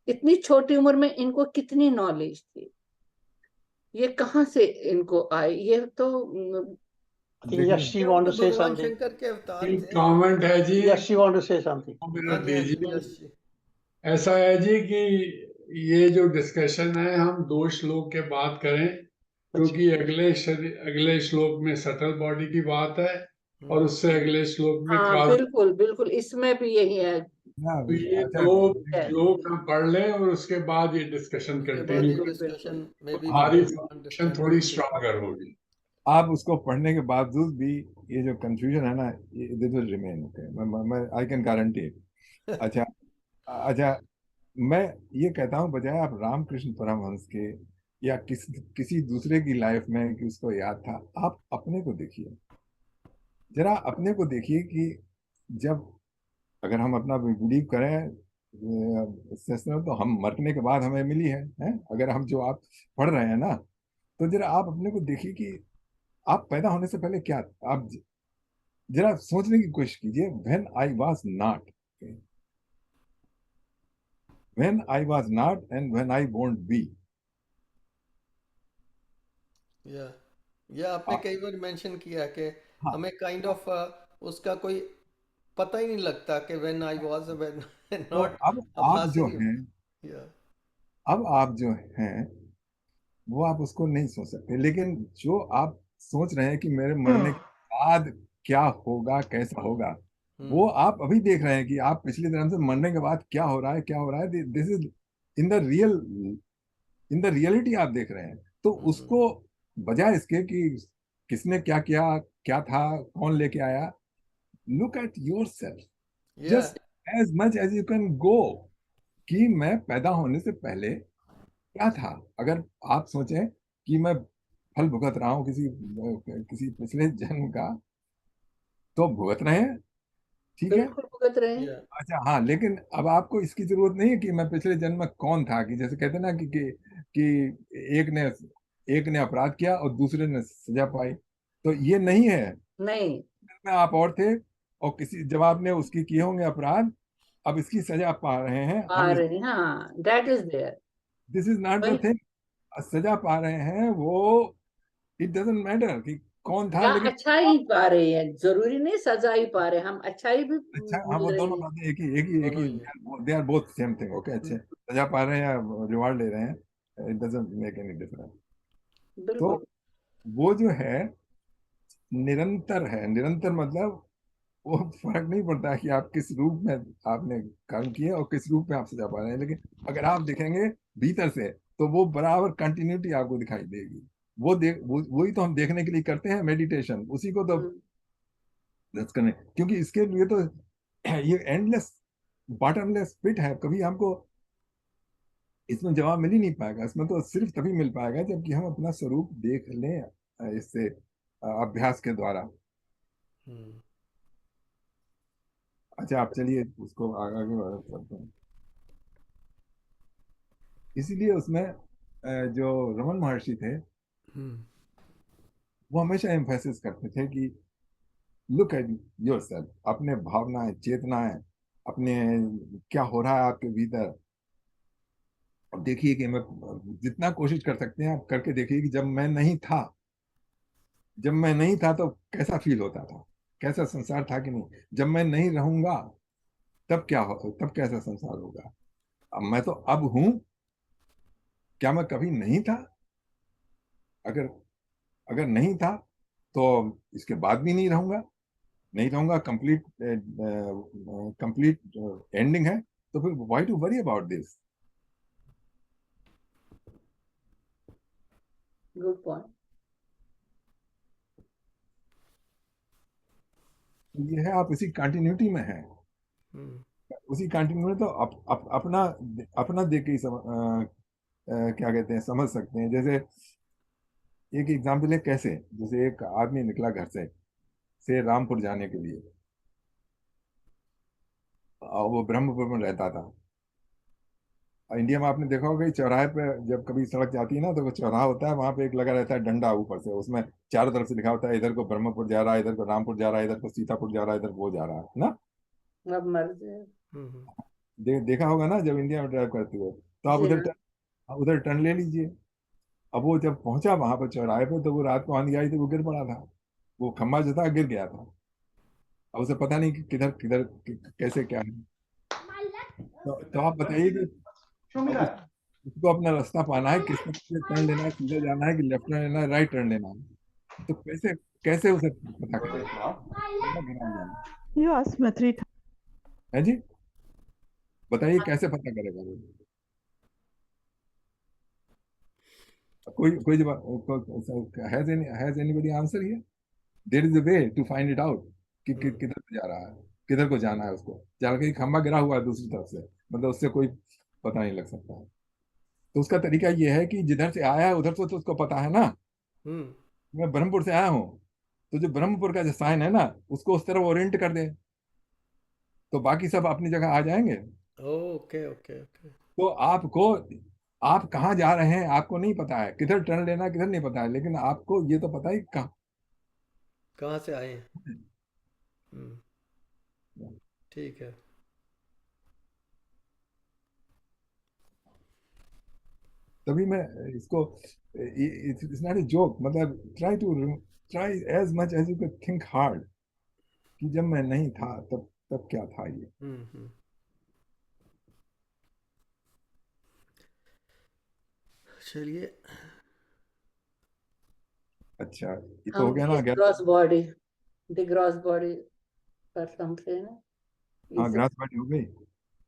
इतनी छोटी उम्र में इनको कितनी नॉलेज थी, ये कहाँ से इनको आई? ये तो I think Yashi want to say भगवान something. शंकर के अवतार एक थे। कमेंट है जी, Yashi want to say something. मेरा दीजिए। यश जी। ऐसा है जी कि ये जो डिस्कशन है, हम 2 श्लोक के बाद करें, क्योंकि अगले श्लोक में सटल बॉडी की बात है, और उससे अगले श्लोक में हाँ, बिल्कुल बिल्कुल, इसमें भी यही है। तो ये अच्छा, 2 श्लोक हम पढ़ लें और उसके बाद ये डिस्कशन कंटिन्यू, डिस्कशन में भी हमारी फाउंडेशन थोड़ी स्ट्रॉन्गर होगी। आप उसको पढ़ने के बावजूद भी ये जो कंफ्यूजन है ना, ये दिस विल रिमेन, ओके, मैं आई कैन गारंटी। अच्छा, अच्छा, मैं ये कहता हूँ, बजाय आप रामकृष्ण परमहंस के या किसी दूसरे की लाइफ में कि उसको याद था, आप अपने को देखिए, जरा अपने को देखिए कि जब, अगर हम अपना बिलीव करें तो हम मरने के बाद हमें मिली है? अगर हम जो आप पढ़ रहे हैं ना, तो जरा आप अपने को देखिए कि आप पैदा होने से पहले क्या, आप जरा सोचने की कोशिश कीजिए, when I was not, When I was not and when I won't be. या आपने कई बार मेंशन किया कि हाँ, हमें काइंड ऑफ उसका कोई पता ही नहीं लगता कि व्हेन आई वाज व्हेन तो नॉट। अब अब आप जो हासिल। हैं, या अब आप जो हैं वो आप उसको नहीं सोच सकते, लेकिन जो आप सोच रहे हैं कि मेरे मरने के बाद क्या होगा, कैसा होगा, वो आप अभी देख रहे हैं कि आप पिछले जन्म से मरने के बाद क्या हो रहा है, क्या हो रहा है। This is in the real, in the reality आप देख रहे हैं। तो उसको बजाय इसके कि किसने क्या किया, क्या था, कौन लेके आया, लुक एट योर सेल्फ या just as much as you can go, कि मैं पैदा होने से पहले क्या था। अगर आप सोचें कि मैं फल भुगत रहा हूं किसी किसी पिछले जन्म का, तो भुगत रहे हैं, ठीक है। बिल्कुल भुगत रहे हैं। या अच्छा, हाँ, लेकिन अब आपको इसकी जरूरत नहीं है कि मैं पिछले जन्म में कौन था, कि जैसे कहते हैं ना कि एक ने अपराध किया और दूसरे ने सजा पाई, तो ये नहीं है। नहीं, में आप और थे, और किसी जब आपने उसकी किए होंगे अपराध, अब इसकी सजा पा रहे हैं आ हम। रहे हैं, हाँ, that is there. This is not the वही, थिंग। सजा पा रहे हैं वो, इट डजेंट मैटर कि कौन था, या लेकिन अच्छा ही पा रहे हैं, जरूरी नहीं सजा ही पा रहे हैं, हम अच्छा ही भी अच्छा, हाँ, मिल वो रही दोनों है। बातें एक ही दोनों ही है। They are both same thing, okay. अच्छे सजा पा रहे हैं या रिवार्ड ले रहे हैं, it doesn't make any difference. तो बिल्कुल। वो जो है निरंतर है। निरंतर मतलब वो फर्क नहीं पड़ता है कि आप किस रूप में आपने कर्म किए और किस रूप में आप सजा पा रहे हैं, लेकिन अगर आप देखेंगे भीतर से, तो वो बराबर कंटिन्यूटी आपको दिखाई देगी। वही तो हम देखने के लिए करते हैं मेडिटेशन, उसी को तो हम्म, दर्ज करने, क्योंकि इसके लिए तो ये एंडलेस बॉटमलेस पिट है। कभी हमको इसमें जवाब मिल ही नहीं पाएगा। इसमें तो सिर्फ तभी मिल पाएगा जबकि हम अपना स्वरूप देख लें, इससे अभ्यास के द्वारा। हम्म। अच्छा, आप चलिए उसको आगे बढ़ चलते हैं। इसीलिए उसमें जो रमन महर्षि थे, हम्म। वो हमेशा एम्फेसिस करते थे कि लुक एट योरसेल्फ, अपने भावनाएं, चेतनाएं, अपने क्या हो रहा है आपके भीतर। अब देखिए कि मैं जितना कोशिश कर सकते हैं आप करके देखिए कि जब मैं नहीं था तो कैसा फील होता था, कैसा संसार था कि नहीं। जब मैं नहीं रहूंगा तब क्या हो, तब कैसा संसार होगा। अब मैं तो अब हूं, क्या मैं कभी नहीं था? अगर अगर नहीं था तो इसके बाद भी नहीं रहूंगा। नहीं रहूंगा, कंप्लीट कंप्लीट एंडिंग है, तो फिर why to worry about this. Good point. ये है, आप इसी कंटिन्यूटी में हैं। हम्म। उसी कंटिन्यूटी तो अपना अपना देख के ही क्या कहते हैं, समझ सकते हैं। जैसे एक एग्जाम्पल है, कैसे जैसे एक आदमी निकला घर से रामपुर जाने के लिए, और वो ब्रह्मपुर में रहता था। और इंडिया में आपने देखा होगा कि चौराहे पे जब कभी सड़क जाती है ना, तो वो चौराहा होता है, वहां पे एक लगा रहता है डंडा ऊपर से, उसमें चारों तरफ से लिखा होता है, इधर को ब्रह्मपुर जा रहा है, इधर को रामपुर जा रहा है, इधर को सीतापुर जा रहा है, इधर को वो जा रहा है ना। अब मर जाए। हम्म। देखा होगा ना जब इंडिया में ड्राइव करते हुए, तो आप जी हाँ। उधर टर्न ले लीजिए। अब वो जब पहुंचा वहां पर चौराहे पे, तो वो रात को आंधी आई थी, वो गिर पड़ा था। वो खंभा जो था गिर गया था। अब उसे पता नहीं कि किधर किधर कैसे क्या है। तो आप बताइए कि अब उसको अपना रास्ता पाना है, किस तरफ से टर्न लेना है, सीधा जाना है कि लेफ्ट टर्न लेना है, राइट टर्न लेना है, तो कैसे कैसे उसे पता करेगा, कितना ध्यान जाना You asked me 3 times. है जी। बताइए कैसे पता करेगा वो। कोई कोई जवाब has anybody answer here? There is a way to find it out कि किधर को जा रहा है, किधर को जाना है उसको। जाके खंबा गिरा हुआ है दूसरी तरफ से, मतलब उससे कोई पता नहीं लग सकता है। तो उसका तरीका ये है कि जिधर से आया है उधर से तो उसको पता है ना। हम्म। मैं ब्रह्मपुर से आया हूँ, तो जो ब्रह्मपुर का जो साइन है ना, उसको उस तरफ ओरिएंट कर दे, तो बाकी सब अपनी जगह आ जाएंगे। Okay okay okay. तो आप कहाँ जा रहे हैं आपको नहीं पता है, किधर टर्न लेना है किधर नहीं पता है, लेकिन आपको ये तो पता है कि कहाँ। कहाँ से आए हैं। हम्म। ठीक है। तभी मैं इसको, इट्स नॉट ए जोक, मतलब try as much as you can think hard कि जब मैं नहीं था तब क्या था ये। चलिए, अच्छा ये तो हो हम गया ना, gross body, the gross body पर समथिंग ना, हाँ ग्रास बॉडी हो गई।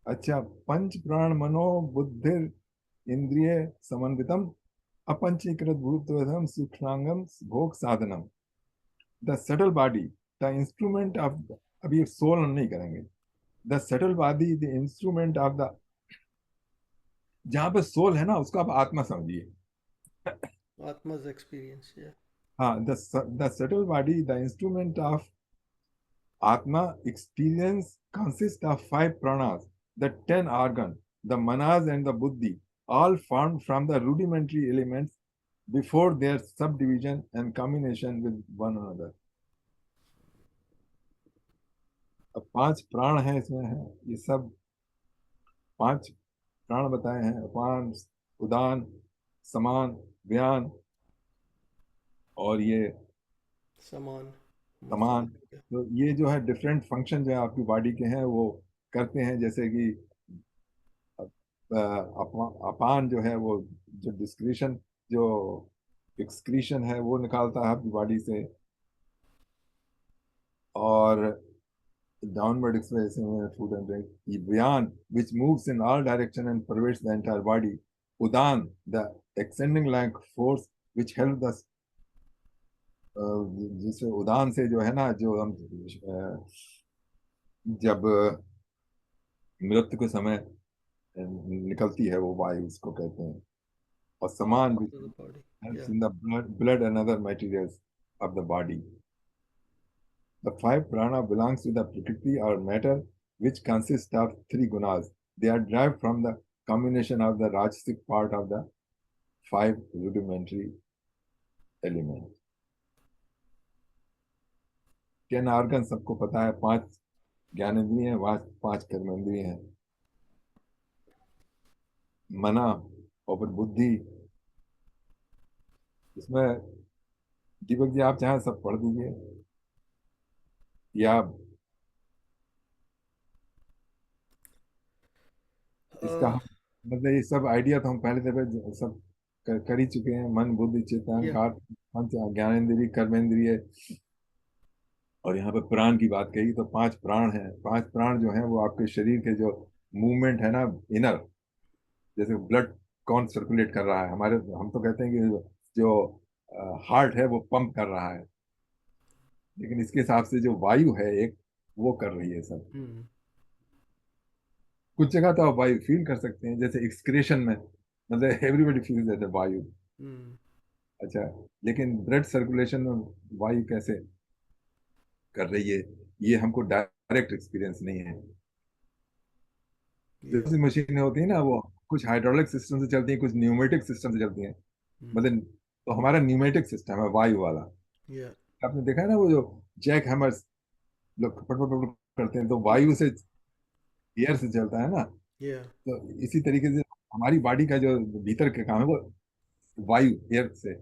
अच्छा, पंच प्राण मनो बुद्धिर इंद्रिय समन्वितम अपंचीकृत भूतवधम सूक्ष्मांगम भोग साधनम, the subtle body the instrument of, अभी सोल नहीं करेंगे, the subtle body the instrument of the, जहां पे सोल है ना उसको आप आत्मा समझिए। आत्मा's experience, yeah. हाँ, the subtle body the instrument of atma experience consists of 5 pranas, the 10 organs, the manas and the buddhi, all formed from the rudimentary elements before their subdivision and combination with one another. अब 5 प्राण हैं इसमें, है ये सब 5 प्राण बताए हैं, अपान, उदान, समान, व्यान और ये समान। तो ये जो है डिफरेंट फंक्शन जो है आपकी बॉडी के हैं वो करते हैं, जैसे कि अपान जो है वो जो डिस्क्रीशन, जो एक्सक्रीशन है वो निकालता है आपकी बॉडी से, और डाउनवर्ड एक्सप्रेशन में food and drink, vyana which moves in all direction and pervades the entire body, udana the extending like force which help the, जिससे उदान से जो है ना, जो हम जब मृत्यु के समय निकलती है वो वायु, उसको कहते हैं, और समान helps in the blood and other materials of the body. The 5 prana belongs to the prakriti or matter, which consists of 3 gunas. They are derived from the combination of the rajasic part of the 5 rudimentary elements. 10 organs सबको पता है, 5 ज्ञानेंद्रिय हैं, 5 कर्मेंद्रिय हैं, मना और बुद्धि। इसमें दीपक जी आप चाहें सब पढ़ दीजिए, या इसका मतलब ये सब आइडिया तो हम पहले दफे सब कर ही चुके हैं। मन बुद्धि चित्त अहंकार पंच ज्ञानेंद्रिय कर्मेंद्रिय, और यहाँ पे प्राण की बात कही तो 5 प्राण हैं। 5 प्राण जो हैं वो आपके शरीर के जो मूवमेंट है ना, इनर, जैसे ब्लड कौन सर्कुलेट कर रहा है हमारे, हम तो कहते हैं कि जो हार्ट है वो पंप कर रहा है, लेकिन इसके हिसाब से जो वायु है एक, वो कर रही है सब। कुछ जगह तो आप वायु फील कर सकते हैं, जैसे एक्सक्रेशन में, मतलब एवरीबडी फील्स दैट वायु। अच्छा, लेकिन ब्लड सर्कुलेशन में वायु कैसे कर रही है, ये हमको डायरेक्ट एक्सपीरियंस नहीं है। जैसे मशीनें होती है ना, वो कुछ हाइड्रोलिक सिस्टम से चलती हैं, कुछ न्यूमेटिक सिस्टम से चलती हैं, मतलब तो हमारा न्यूमेटिक सिस्टम है वायु वाला। आपने देखा है ना वो जो जैक हैमर्स लोग पट करते हैं, तो वायु से, एयर से चलता है ना। तो इसी तरीके से हमारी बॉडी का जो भीतर के काम है वो वायु, एयर से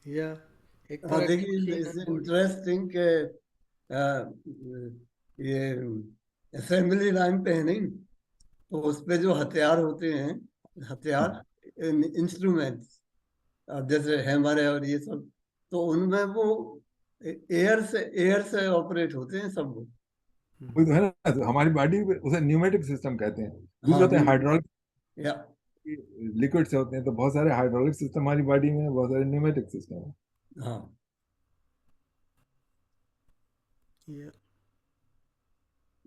एक तरह देखिए इंटरेस्टिंग के ये असेंबली लाइन पे है नहीं, तो उस पे जो हथियार होते हैं, हथियार इंस्ट्रूमेंट्स जैसे हैमर है और ये सब, तो उनमें वो एयर से ऑपरेट होते हैं सब लोग। वही तो है ना, तो हमारी बॉडी उसे न्यूमेटिक सिस्टम कहते हैं। दूसरे होते हैं हाइड्रोलिक, लिक्विड से होते हैं, तो बहुत सारे हाइड्रोलिक सिस्टम हमारी बॉडी में है, बहुत सारे न्यूमेटिक सिस्टम है। हाँ,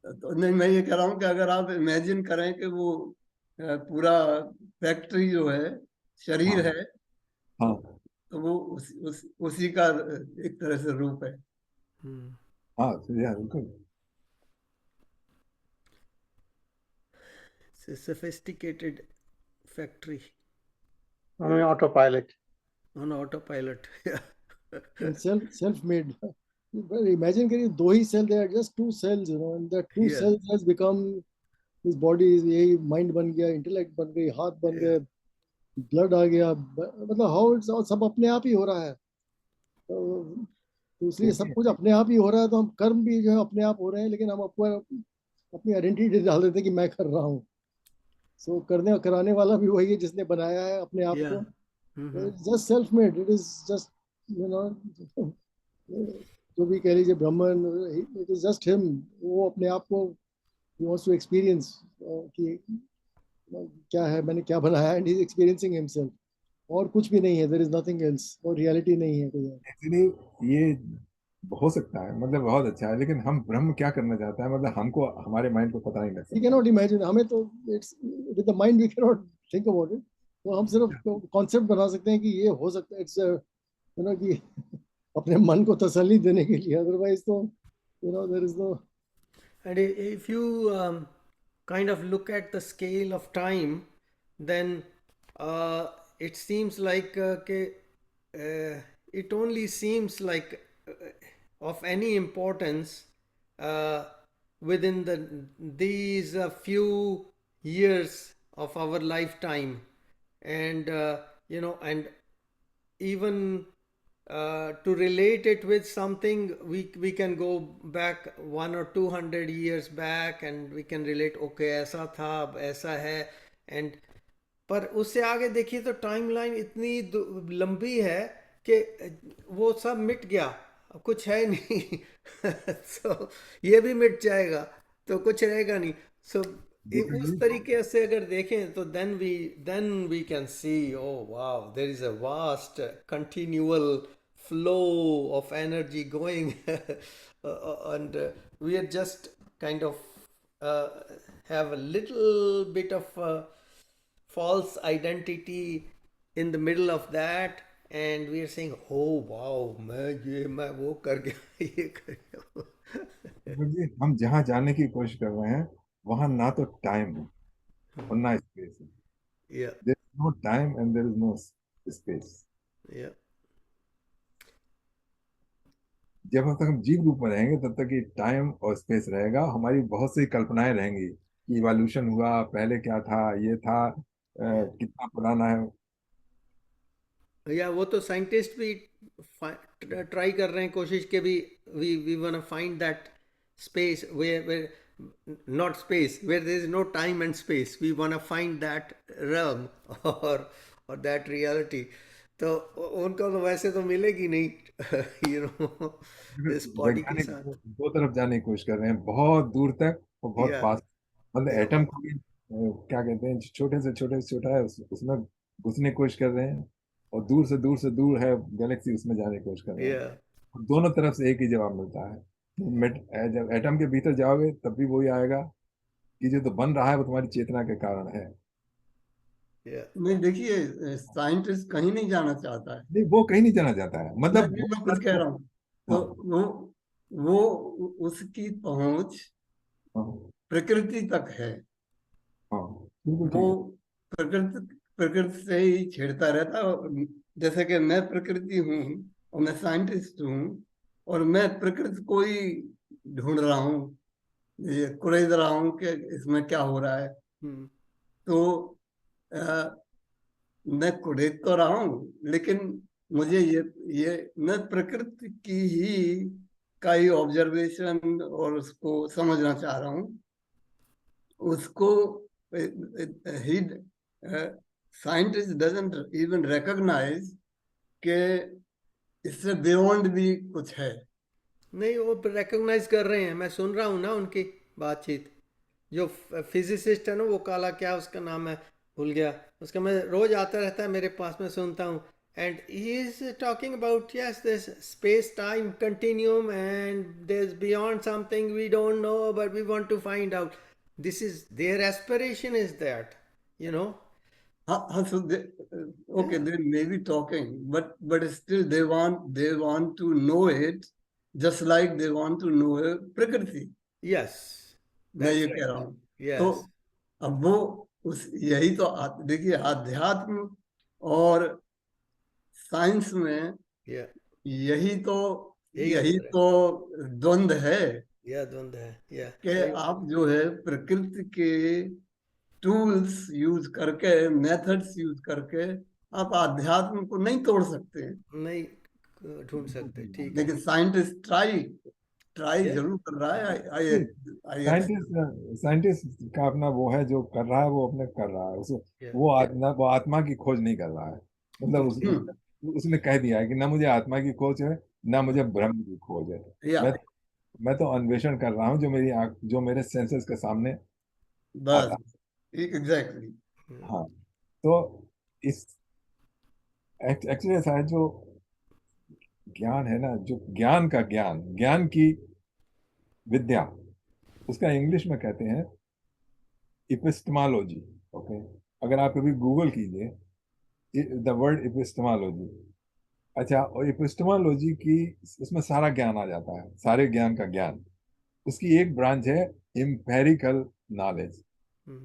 तो नहीं, मैं ये कह रहा हूँ कि अगर आप इमेजिन करें कि वो पूरा फैक्ट्री जो है शरीर है, हाँ, तो वो उसी का एक तरह से रूप है। हाँ, बिल्कुल। It's a sophisticated factory on autopilot. And self-made. Well, imagine करिए 2 ही cell, they are just 2 cells, and the 2 cells has become इस बॉडी यही माइंड बन गया, इंटेलेक्ट बन गई, हाथ बन गए, ब्लड आ गया, मतलब हाउ इट्स सब अपने आप ही हो रहा है। तो इसलिए सब कुछ अपने आप ही हो रहा है, तो हम कर्म भी जो है अपने आप हो रहे हैं, लेकिन हम अपनी आइडेंटिटी डाल देते हैं कि मैं कर रहा हूँ। सो करने कराने वाला भी वही है जिसने बनाया है अपने आप को। Just self made, it is just you know, जो भी कह लीजिए ब्राह्मण, इट इज जस्ट हिम, वो अपने आप को he wants to experience कि क्या है, मैंने क्या बनाया, and he is experiencing himself, और कुछ भी नहीं है, देयर इज नथिंग एल्स, और रियलिटी नहीं है कोई। एक्चुअली ये हो सकता है, मतलब बहुत अच्छा है, लेकिन हम ब्रह्म क्या करना चाहता है, मतलब हमको हमारे माइंड को पता नहीं लग वी सकता। कैन नॉट इमेजिन, हमें तो it's with the mind we can not think about it. तो हम सिर्फ कॉन्सेप्ट बना सकते हैं कि ये हो सकता है, इट्स यू नो कि अपने मन को तसल्ली देने के लिए, अदरवाइज तो you know there is no. And if you kind of look at the scale of time, then it seems like it only seems like of any importance within these few years of our lifetime, and and even to relate it with something, we can go back 100 or 200 years back and we can relate, okay ऐसा था अब ऐसा है, and पर उससे आगे देखिए तो टाइमलाइन इतनी लंबी है कि वो सब मिट गया, अब कुछ है नहीं। so ये भी मिट जाएगा तो कुछ रहेगा नहीं। so उस तरीके से अगर देखें तो then we can see, oh wow, there is a vast continual flow of energy going and we are just kind of have a little bit of false identity in the middle of that, and we are saying, oh wow, मैं वो कर गया, ये कर गया। जी, हम जहाँ जाने की कोशिश कर रहे हैं वहां ना तो टाइम है और ना स्पेस है। Yeah, there is no time and there is no space. yeah, जब तक हम जीव रूप में रहेंगे तब तक ये टाइम और स्पेस रहेगा, हमारी बहुत सी कल्पनाएं रहेंगी कि इवोल्यूशन हुआ, पहले क्या था, ये था, कितना पुराना है। या वो तो साइंटिस्ट भी ट्राई कर रहे हैं, कोशिश के भी, we want to find that space where not space where there is no time and space, we want to find that realm or that reality, तो उनको तो वैसे तो मिलेगी नहीं। इस बॉडी के वैज्ञानिक साथ। दो तरफ जाने की कोशिश कर रहे हैं, बहुत दूर तक और बहुत या पास। मतलब एटम को भी क्या कहते हैं, छोटे से छोटे से छोटा है, उसमें घुसने की कोशिश कर रहे हैं, और दूर से दूर है गैलेक्सी, उसमें जाने की कोशिश कर रहे हैं। या दोनों तरफ से एक ही जवाब मिलता है। जब एटम के भीतर जाओगे तब भी वही आएगा कि जो तो बन रहा है वो तुम्हारी चेतना के कारण है। या नहीं, देखिए साइंटिस्ट कहीं नहीं जाना चाहता है। नहीं, वो कहीं नहीं जाना चाहता है, मतलब मैं कुछ कह रहा हूँ तो वो उसकी पहुंच हाँ, प्रकृति तक है। हाँ, बिल्कुल ठीक वो है। प्रकृति से ही छेड़ता रहता है। जैसे कि मैं प्रकृति हूँ और मैं साइंटिस्ट हूँ, और मैं प्रकृति को ही ढूंढ रहा हूँ, ये कुरेद रहा हूँ कि इसमें क्या हो रहा है। तो मैं कुरेद तो रहा हूँ, लेकिन मुझे ये मैं प्रकृति की ही का ही ऑब्जर्वेशन और उसको समझना चाह रहा हूँ। उसको ही साइंटिस्ट डजंट इवन रिकॉग्नाइज कि इससे बियॉन्ड भी कुछ है। नहीं, वो रिकॉग्नाइज कर रहे हैं, मैं सुन रहा हूँ ना उनकी बातचीत। जो फिजिसिस्ट है ना, वो काला, क्या उसका नाम है, भूल गया उसका, मैं रोज आता रहता है मेरे पास, मैं सुनता हूँ, and he is talking about yes this space time continuum and there is beyond something we don't know but we want to find out, this is their aspiration is that, you know. So okay, they may be talking, but still they want to know it, just like they want to know प्रकृति। यस, मैं ये कह रहा हूँ। तो यस, अब वो यही तो देखिए, अध्यात्म और साइंस में या यही यही तो द्वंद्व है या द्वंद है, या कि सही। आप जो है प्रकृति के टूल्स यूज करके, मेथड्स यूज करके आप आध्यात्म को नहीं तोड़ सकते हैं। नहीं ढूंढ सकते, ठीक है। लेकिन साइंटिस्ट ट्राई ट्राई Yeah. जरूर कर रहा है। आई साइंटिस्ट साइंटिस्ट का अपना वो है, जो कर रहा है वो अपने कर रहा है उसे। Yeah. वो आत्मा की खोज नहीं कर रहा है। मतलब उसने कह दिया है कि ना मुझे आत्मा की खोज है, ना मुझे ब्रह्म की खोज है। या मैं तो अन्वेषण कर रहा हूँ जो मेरी आँख, जो मेरे सेंसेस के सामने आता बस एग्जैक्टली। है। हाँ, तो इस एक्चुअली ऐसा है, जो ज्ञान है ना, जो ज्ञान का ज्ञान, ज्ञान की विद्या, उसका इंग्लिश में कहते हैं इपिस्टेमोलॉजी। ओके, अगर आप कभी गूगल कीजिए द वर्ड इपिस्टेमोलॉजी, अच्छा, और इपिस्टेमोलॉजी की, उसमें सारा ज्ञान आ जाता है, सारे ज्ञान का ज्ञान। उसकी एक ब्रांच है empirical knowledge. Hmm.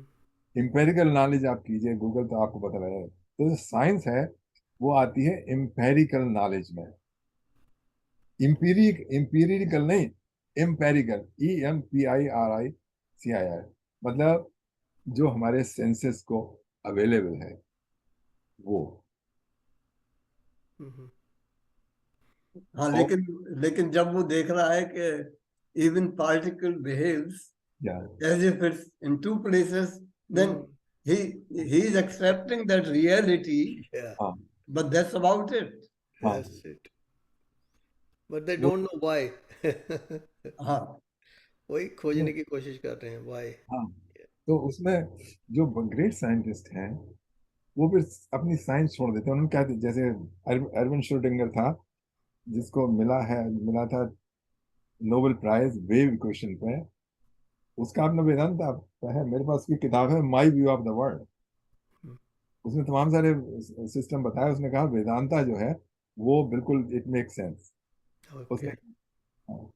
Empirical knowledge आप कीजिए गूगल, तो आपको पता लगेगा। तो जो साइंस है वो आती है इम्पेरिकल नॉलेज में। इंपीरिकल नहीं, इम्पेरिकल, EMPIRICII, मतलब जो हमारे सेंसेस को अवेलेबल है वो। Mhm. हाँ, और लेकिन जब वो देख रहा है कि इवन पार्टिकल बिहेव्स क्या, as if it's in two places, then Hmm. he is accepting that reality, Yeah, हाँ but that's about it. हाँ, that's it. But they वो, don't know why. हाँ वही वो, खोजने की कोशिश कर रहे हैं, why. हाँ, तो उसमें जो ग्रेट साइंटिस्ट हैं वो फिर अपनी साइंस छोड़ देते हैं। उन्होंने क्या, जैसे अरविंद श्रोडिंगर था, जिसको मिला था नोबेल प्राइज वेव इक्वेशन पे। उसका आपने वेदांता है, मेरे पास की किताब है my view of the world. उसने तमाम सारे सिस्टम बताया। उसने कहा वेदांता जो है वो बिल्कुल इट मेक सेंस। उसने, Okay. हाँ।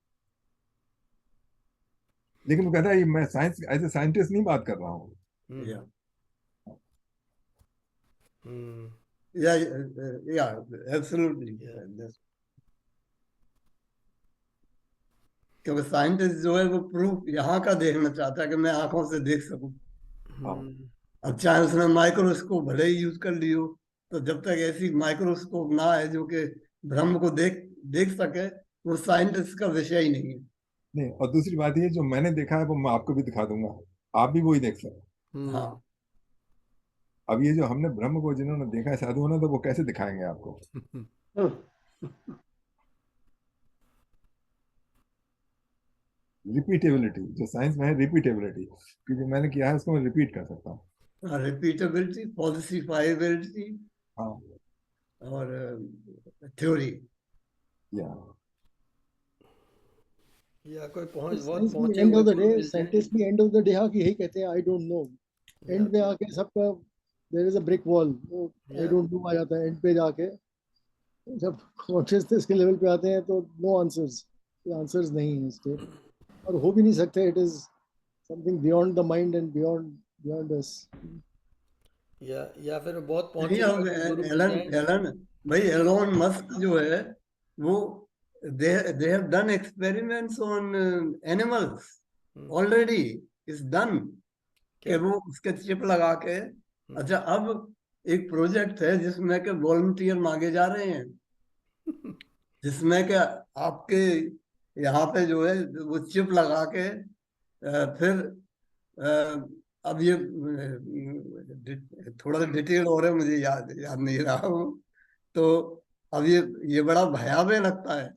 लेकिन वो कहता है ये मैं साइंस एज ए साइंटिस्ट नहीं बात कर रहा हूँ। Hmm. yeah Hmm. yeah yeah absolutely. Yeah. क्योंकि साइंटिस्ट जो है वो प्रूफ यहाँ का देखना चाहता है कि मैं आंखों से देख सकूं। हाँ, Hmm. अब चाहे उसने माइक्रोस्कोप भले ही यूज कर लियो, तो जब तक ऐसी माइक्रोस्कोप ना है जो कि ब्रह्म को देख देख सके, वो साइंटिस्ट का विषय ही नहीं है। नहीं, और दूसरी बात ये, जो मैंने देखा है वो मैं आपको भी दिखा दूंगा, आप भी वही देख सकते। Hmm. हाँ अब ये जो हमने ब्रह्म को जिन्होंने देखा है साधुओं ने, तो वो कैसे दिखाएंगे आपको? रिपीटेबिलिटी, जो साइंस में है रिपीटेबिलिटी, क्योंकि मैंने किया है उसको मैं रिपीट कर सकता हूँ। रिपीटेबिलिटी, फॉल्सिफाइबिलिटी हाँ, और थ्योरी। या या कोई पहुंच बहुत साइंस भी पहुंचे एंड हुए ऑफ द गुरु डे, मिल जाए। साइंटिस्ट भी एंड ऑफ द डे आके यही कहते हैं आई डोंट नो। एंड में आके सबका there is a brick wall, वो आई Yeah. डोंट नो आ जाता है एंड पे जाके। जब कॉन्शियसनेस के लेवल पे आते हैं तो नो आंसर्स, आंसर्स नहीं है स्टेट, और हो भी नहीं सकते। It is something beyond the mind and beyond us. या फिर बहुत नहीं, पहुंचे हुए अब कोई गुरु मिल एलन जाए। एलन भाई एलोन मस्क जो है वो they they have done experiments on animals already, is done. कि क्या? वो उसके चिप लगा के, अच्छा अब एक प्रोजेक्ट है जिसमें के वॉलंटियर मांगे जा रहे हैं, जिसमें के आपके यहाँ पे जो है वो चिप लगा के फिर अब ये थोड़ा सा डिटेल और है, मुझे याद याद नहीं रहा हूँ। तो अब ये बड़ा भयावह लगता है,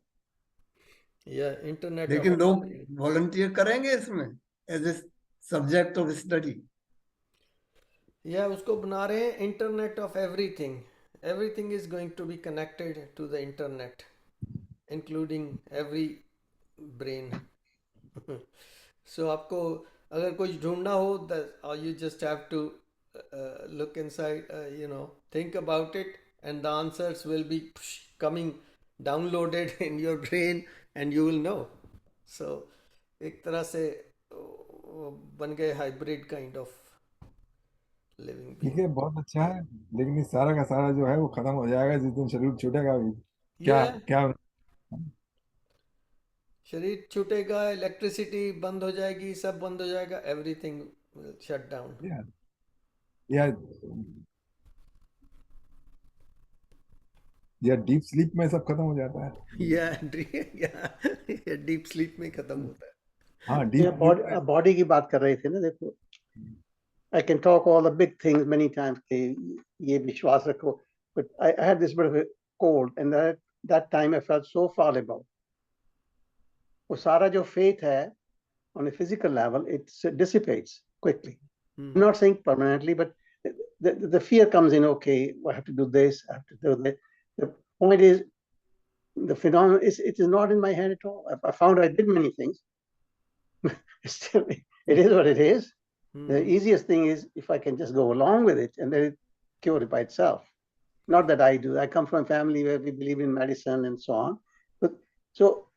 या इंटरनेट ऑफ लेकिन लोग एवरीथिंग। वॉलंटियर करेंगे इसमें as a subject of study. या उसको बना रहे हैं internet of everything. Everything is going to be connected to the internet, including every brain. So आपको अगर कुछ ढूंढना हो, you just have to look inside, think about it, and the answers will be coming downloaded in your brain, and you will know. So एक तरह से बन गए हाइब्रिड काइंड ऑफ लिविंग ठीक है, बीइंग। बहुत अच्छा है। लेकिन ये सारा का सारा जो है वो खत्म हो जाएगा जिस दिन शरीर छूटेगा भी। क्या या क्या शरीर छूटेगा, इलेक्ट्रिसिटी बंद हो जाएगी, सब बंद हो जाएगा, एवरीथिंग विल शट डाउन. या या या डीप स्लीप में सब खत्म हो जाता है. या डीप स्लीप में खत्म होता है. हाँ, डीप स्लीप में. बॉडी की बात कर रहे थे ना, देखो I can talk all the big things many times कि ये विश्वास रखो, but I had this bit of a cold and that time I felt so fallible. वो सारा जो faith है on a physical level, it dissipates quickly. I'm not saying permanently, but the fear comes in. Okay, I have to do this, I have to do that. The point is, the phenomenon is, it is not in my hand at all. I found I did many things. Still, it is what it is. The easiest thing is if I can just go along with it and let it cure it by itself. Not that I do. I come from a family where we believe in medicine and so on. But so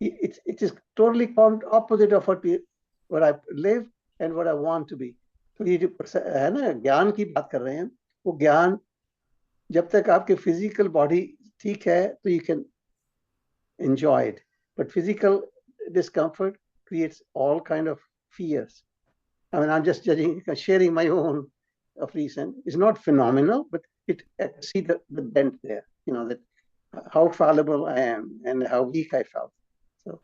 it is totally opposite of what I live and what I want to be. तो ये जो है ना, ज्ञान की बात कर रहे हैं, वो ज्ञान जब तक आपके फिजिकल बॉडी ठीक है तो you can enjoy it. But physical discomfort creates all kind of fears. I mean, I'm just sharing my own of recent. It's not phenomenal, but I see the bent there, you know, that how fallible I am and how weak I felt. So,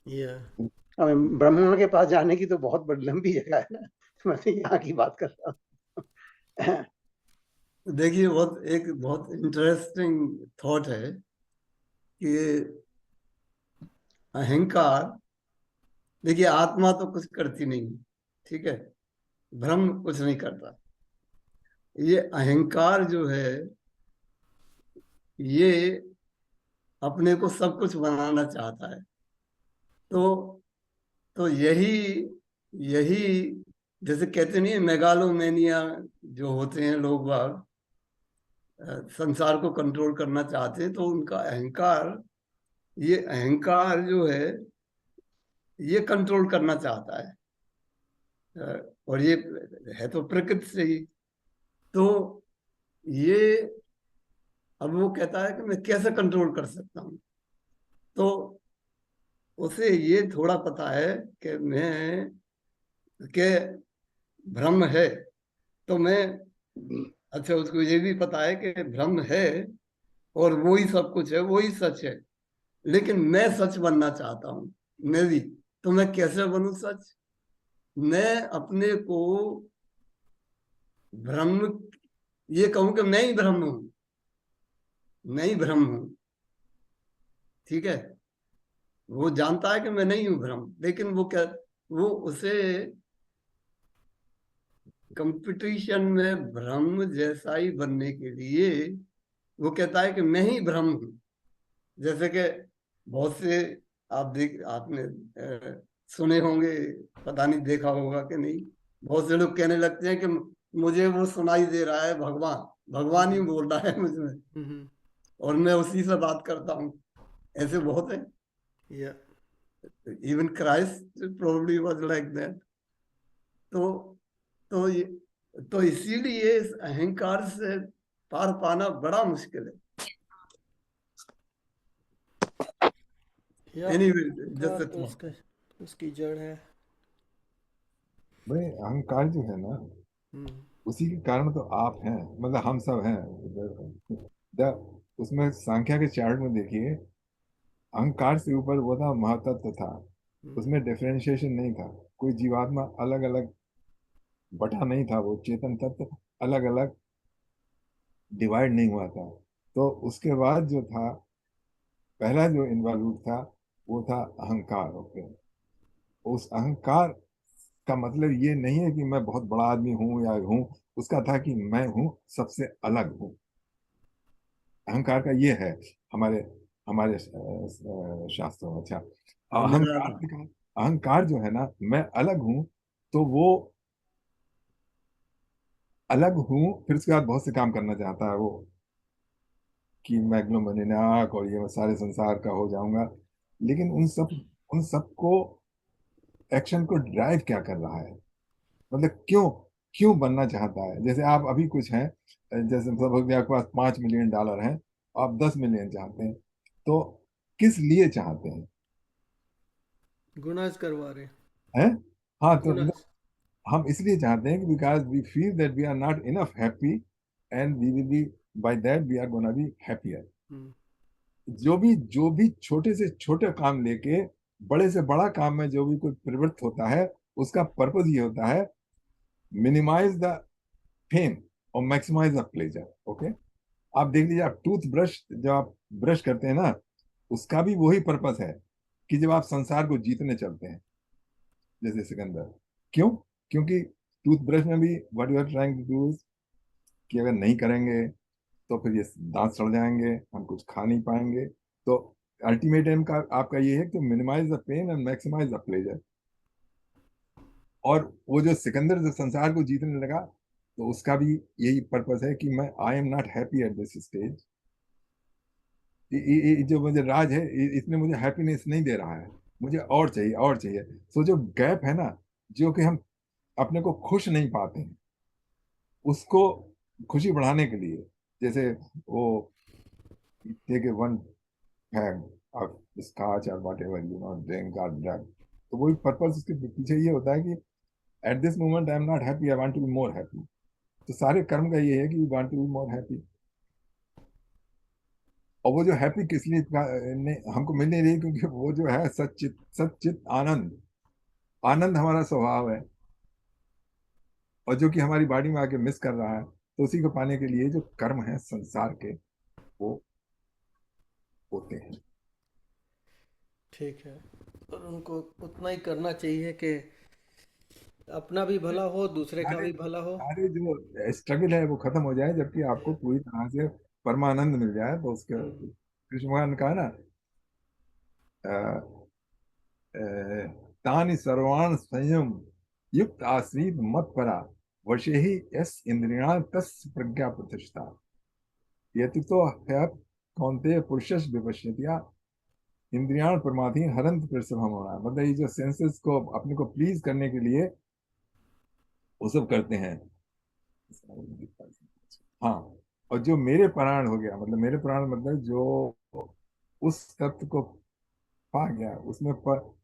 yeah. I mean, Brahma के पास जाने की तो बहुत बड़ी लंबी जगह है ना, मैं तो यहाँ की बात कर रहा हूँ. देखिए, एक बहुत इंटरेस्टिंग थॉट है कि अहंकार, देखिए आत्मा तो कुछ करती नहीं, ठीक है, ब्रह्म कुछ नहीं करता. ये अहंकार जो है, ये अपने को सब कुछ बनाना चाहता है. तो यही जैसे कहते नहीं, मेगालोमेनिया जो होते हैं लोग बाग, संसार को कंट्रोल करना चाहते हैं, तो उनका अहंकार, ये अहंकार जो है ये कंट्रोल करना चाहता है. और ये है तो प्रकृति से ही. तो ये अब वो कहता है कि मैं कैसे कंट्रोल कर सकता हूँ. तो उसे ये थोड़ा पता है कि मैं के ब्रह्म है, तो मैं, अच्छा, उसको ये भी पता है कि ब्रह्म है और वो ही सब कुछ है, वो ही सच है, लेकिन मैं सच बनना चाहता हूँ, मैं भी. तो मैं कैसे बनूं सच? मैं अपने को ब्रह्म ये कहूं कि मैं ही ब्रह्म हूं, मैं ही ब्रह्म हूं, ठीक है. वो जानता है कि मैं नहीं हूं ब्रह्म, लेकिन वो उसे कंपटीशन में ब्रह्म जैसा ही बनने के लिए वो कहता है कि मैं ही ब्रह्म हूं. जैसे कि बहुत से आपने सुने होंगे, पता नहीं देखा होगा कि नहीं, बहुत से लोग कहने लगते हैं कि मुझे वो सुनाई दे रहा है, भगवान ही बोल रहा है मुझमें, और मैं उसी से बात करता हूँ. ऐसे बहुत है. Even Christ probably was like that. तो इसीलिए इस अहंकार से पार पाना बड़ा मुश्किल है. Anyway, just a thought. उसकी जड़ है भाई, अहंकार जो है ना, उसी के कारण तो आप हैं, मतलब हम सब हैं. उसमें सांख्या के चार्ट में देखिए, अहंकार से ऊपर वो था महातत्व था, उसमें डिफरेंशिएशन नहीं था, कोई जीवात्मा अलग अलग बटा नहीं था, वो चेतन तत्व अलग अलग डिवाइड नहीं हुआ था. तो उसके बाद जो था, पहला जो इन्वॉल्व था वो था अहंकार. ओके, उस अहंकार का मतलब ये नहीं है कि मैं बहुत बड़ा आदमी हूं या हूं, उसका था कि मैं हूं सबसे अलग हूं. अहंकार का ये है हमारे हमारे शास्त्रों में. अच्छा, अहंकार जो है ना, मैं अलग हूं, तो वो अलग हूं, फिर उसके बाद बहुत से काम करना चाहता है वो, कि मैग्लोमनियाक और ये मैं सारे संसार का हो जाऊंगा. लेकिन उन सब को एक्शन को ड्राइव क्या कर रहा है, मतलब क्यों बनना चाहता है. जैसे आप अभी कुछ हैं, जैसे आपके पास $5 मिलियन हैं, आप 10 मिलियन चाहते हैं, तो किस लिए चाहते हैं? गुनाज करवा रहे हैं? हाँ, तो गुनाज। हम इसलिए चाहते हैं कि because we feel that we are not enough happy and we will be by that we are gonna be happier. जो भी छोटे से छोटे काम लेके बड़े से बड़ा काम में जो भी कोई प्रवृत्त होता है, उसका पर्पज ये होता है मिनिमाइज द पेन और मैक्सिमाइज द प्लेजर। ओके, आप देख लीजिए, आप टूथ ब्रश जब आप ब्रश करते हैं ना, उसका भी वही पर्पस है कि जब आप संसार को जीतने चलते हैं, जैसे सिकंदर। क्यों? क्योंकि टूथब्रश में भी what you are trying to do कि अगर नहीं करेंगे तो फिर ये दांत सड़ जाएंगे, हम कुछ खा नहीं पाएंगे। तो अल्टीमेट एम का आपका ये है कि minimize the pain and maximize the pleasure. और वो जो सिकंदर जो संसार को जीतने लगा, तो उसका भी यही पर्पस है कि मैं आई am not happy at this stage. जो मुझे राज है, इसने मुझे हैप्पीनेस नहीं दे रहा है, मुझे और चाहिए और चाहिए। सो जो गैप है ना, जो कि हम अपने को खुश नहीं पाते हैं, उसको खुशी बढ़ाने के लिए, जैसे वो take a one peg of scotch और व्हाटएवर यू नो ड्रिंक और ड्रग, तो वही पर्पस उसके पीछे ये होता है कि at this moment I am not happy, I want to be more happy. तो सारे कर्म का ये है कि we want to be more happy. और वो जो हैप्पी किस लिए हमको मिल नहीं रही, क्योंकि वो जो है सच्चित आनंद, आनंद हमारा स्वभाव है, और जो कि हमारी बॉडी में आके मिस कर रहा है। तो उसी को पाने के लिए जो कर्म है संसार के, वो होते हैं। ठीक है, और उनको उतना ही करना चाहिए कि अपना भी भला हो, दूसरे का भी भला हो। सारे जो स्ट्रगल है वो खत्म हो जाए, जबकि आपको पूरी तरह से परमानंद मिल जाए। तो उसके कृष्ण भगवान ने कहा ना, तानि सर्वान् संयम युक्त आसीत मत परा वशे ही यस इंद्रियाण तस् प्रज्ञा प्रतिष्ठा। ये तो है कौनते पुरुषस विपश्यतिया इंद्रियाण परमाधीन हरंत प्रसभम होना। मतलब ये जो सेंसेस को अपने को प्लीज करने के लिए वो सब करते हैं। हाँ, और जो मेरे प्राण हो गया, मतलब मेरे प्राण मतलब जो उस तत्व को पा गया, उसमें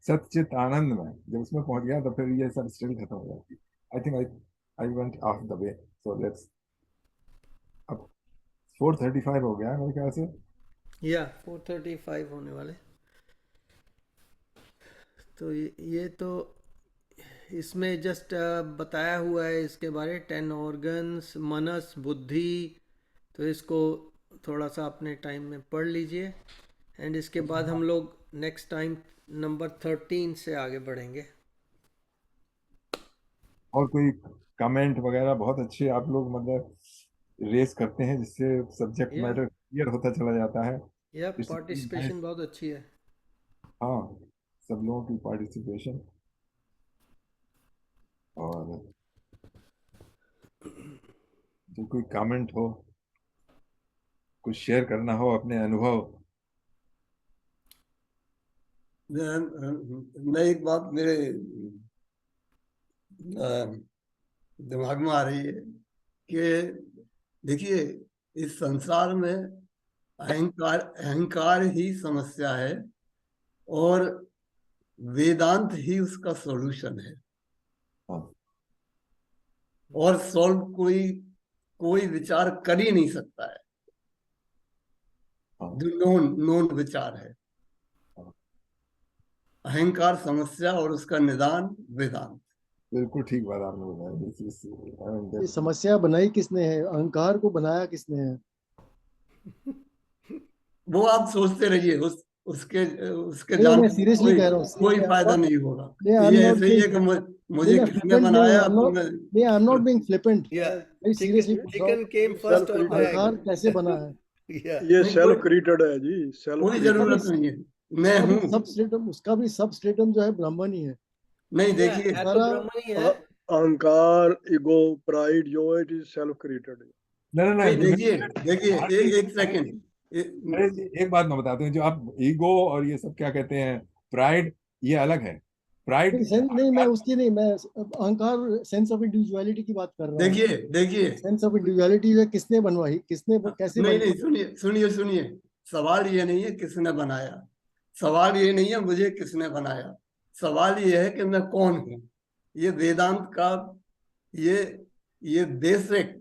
सच्चित आनंद में जब उसमें पहुंच गया, तो फिर ये सब स्टडी खत्म हो जाती। I think I went of the way, so let's. अब 4:35 हो गया है मेरे ख्याल से, या 4:35 होने वाले। तो ये तो इसमें जस्ट बताया हुआ है इसके बारे, 10 ऑर्गन्स, मनस, बुद्धि। तो इसको थोड़ा सा अपने टाइम में पढ़ लीजिए, एंड इसके बाद हम लोग नेक्स्ट टाइम नंबर 13 से आगे बढ़ेंगे। और कोई कमेंट वगैरह बहुत अच्छे आप लोग मतलब रेस करते हैं, जिससे सब्जेक्ट मैटर क्लियर होता चला जाता है। या पार्टिसिपेशन बहुत अच्छी है। हाँ, सब लोगों की पार्टिसिपेशन। और जो कोई कमेंट हो, कुछ शेयर करना हो अपने अनुभव। मैं एक बात मेरे दिमाग में आ रही है कि देखिए, इस संसार में अहंकार ही समस्या है, और वेदांत ही उसका सॉल्यूशन है। और सॉल्व कोई विचार कर ही नहीं सकता है जो नॉन विचार है। अहंकार समस्या और उसका निदान वेदांत। बिल्कुल ठीक बात आपने बताया। ये समस्या बनाई किसने है? अहंकार को बनाया किसने है? वो आप सोचते रहिए, उसके नहीं, मैं सीरियसली कह रहा हूँ, कोई फायदा नहीं होगा। नहीं, ये ऐसे ही है कि मुझे किसने बनाया, तो मैं नहीं, आई am not being flippant. Seriously chicken came first और अहंकार कैसे बना है? ये सेल्फ क्रिएटेड है जी, कोई जरूरत नहीं है। मैं हूँ सब स्ट्रेटम, उसका भी सब स्ट्रेटम जो है ब्राह्मण ही है। नहीं, देखिए ब्राह्मण ही है। अहंकार, ईगो, प्राइड जो है, इट इज सेल्फ क्रिएटेड। नहीं, देखिए एक सेकंड, एक बात मैं बताता हूँ, जो आप ईगो और ये सब क्या कहते हैं, प्राइड, ये अलग है। प्राइड नहीं, मैं उसकी नहीं, मैं अहंकार सेंस ऑफ इंडिविजुअलिटी की बात कर रहा हूँ। देखिए सेंस ऑफ इंडिविजुअलिटी किसने बनवाई, किसने कैसे नहीं, सुनिए, सवाल ये नहीं है किसने बनाया, सवाल ये नहीं है मुझे किसने बनाया, सवाल ये है कि मैं कौन हूं। ये वेदांत का ये बेसिक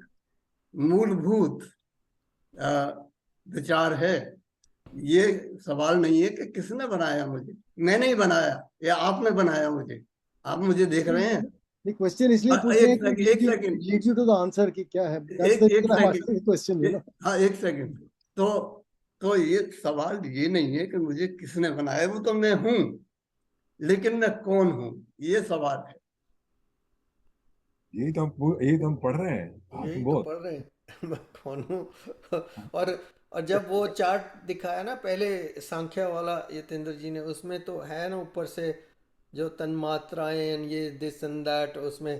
मूलभूत विचार है। ये सवाल नहीं है कि किसने बनाया मुझे, मैंने ही बनाया या आपने बनाया मुझे। आप मुझे देख रहे हैं। ये क्वेश्चन इसलिए पूछ रहे हैं कि एक second, leads you to the answer कि क्या है। That's एक the reason I'm asking second, the question, you know. हाँ एक सेकंड। तो ये सवाल ये नहीं है कि मुझे किसने बनाया, वो तो मैं हूं, लेकिन मैं कौन हूं, ये सवाल है। यही तो हम पढ़ रहे हैं। यही तो पढ़ रहे हैं मैं कौन हूँ। और जब वो चार्ट दिखाया ना पहले सांख्या वाला यतेंद्र जी ने, उसमें तो है ना ऊपर से जो तन्मात्राएं ये दिस एंड दैट, उसमें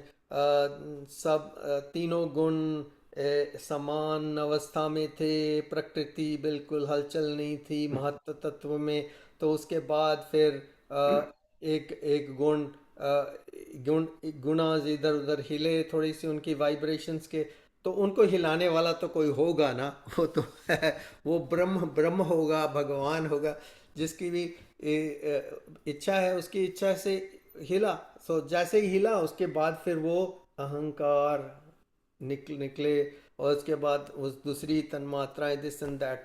सब तीनों गुण समान अवस्था में थे, प्रकृति बिल्कुल हलचल नहीं थी महत्व तत्व में। तो उसके बाद फिर एक गुणा इधर उधर हिले थोड़ी सी उनकी वाइब्रेशंस के, तो उनको हिलाने वाला तो कोई होगा ना, वो तो है, वो ब्रह्म होगा, भगवान होगा, जिसकी भी इच्छा है उसकी इच्छा से हिला। सो जैसे ही हिला उसके बाद फिर वो अहंकार निकले, और उसके बाद उस दूसरी तन्मात्राएं दिस एंड दैट।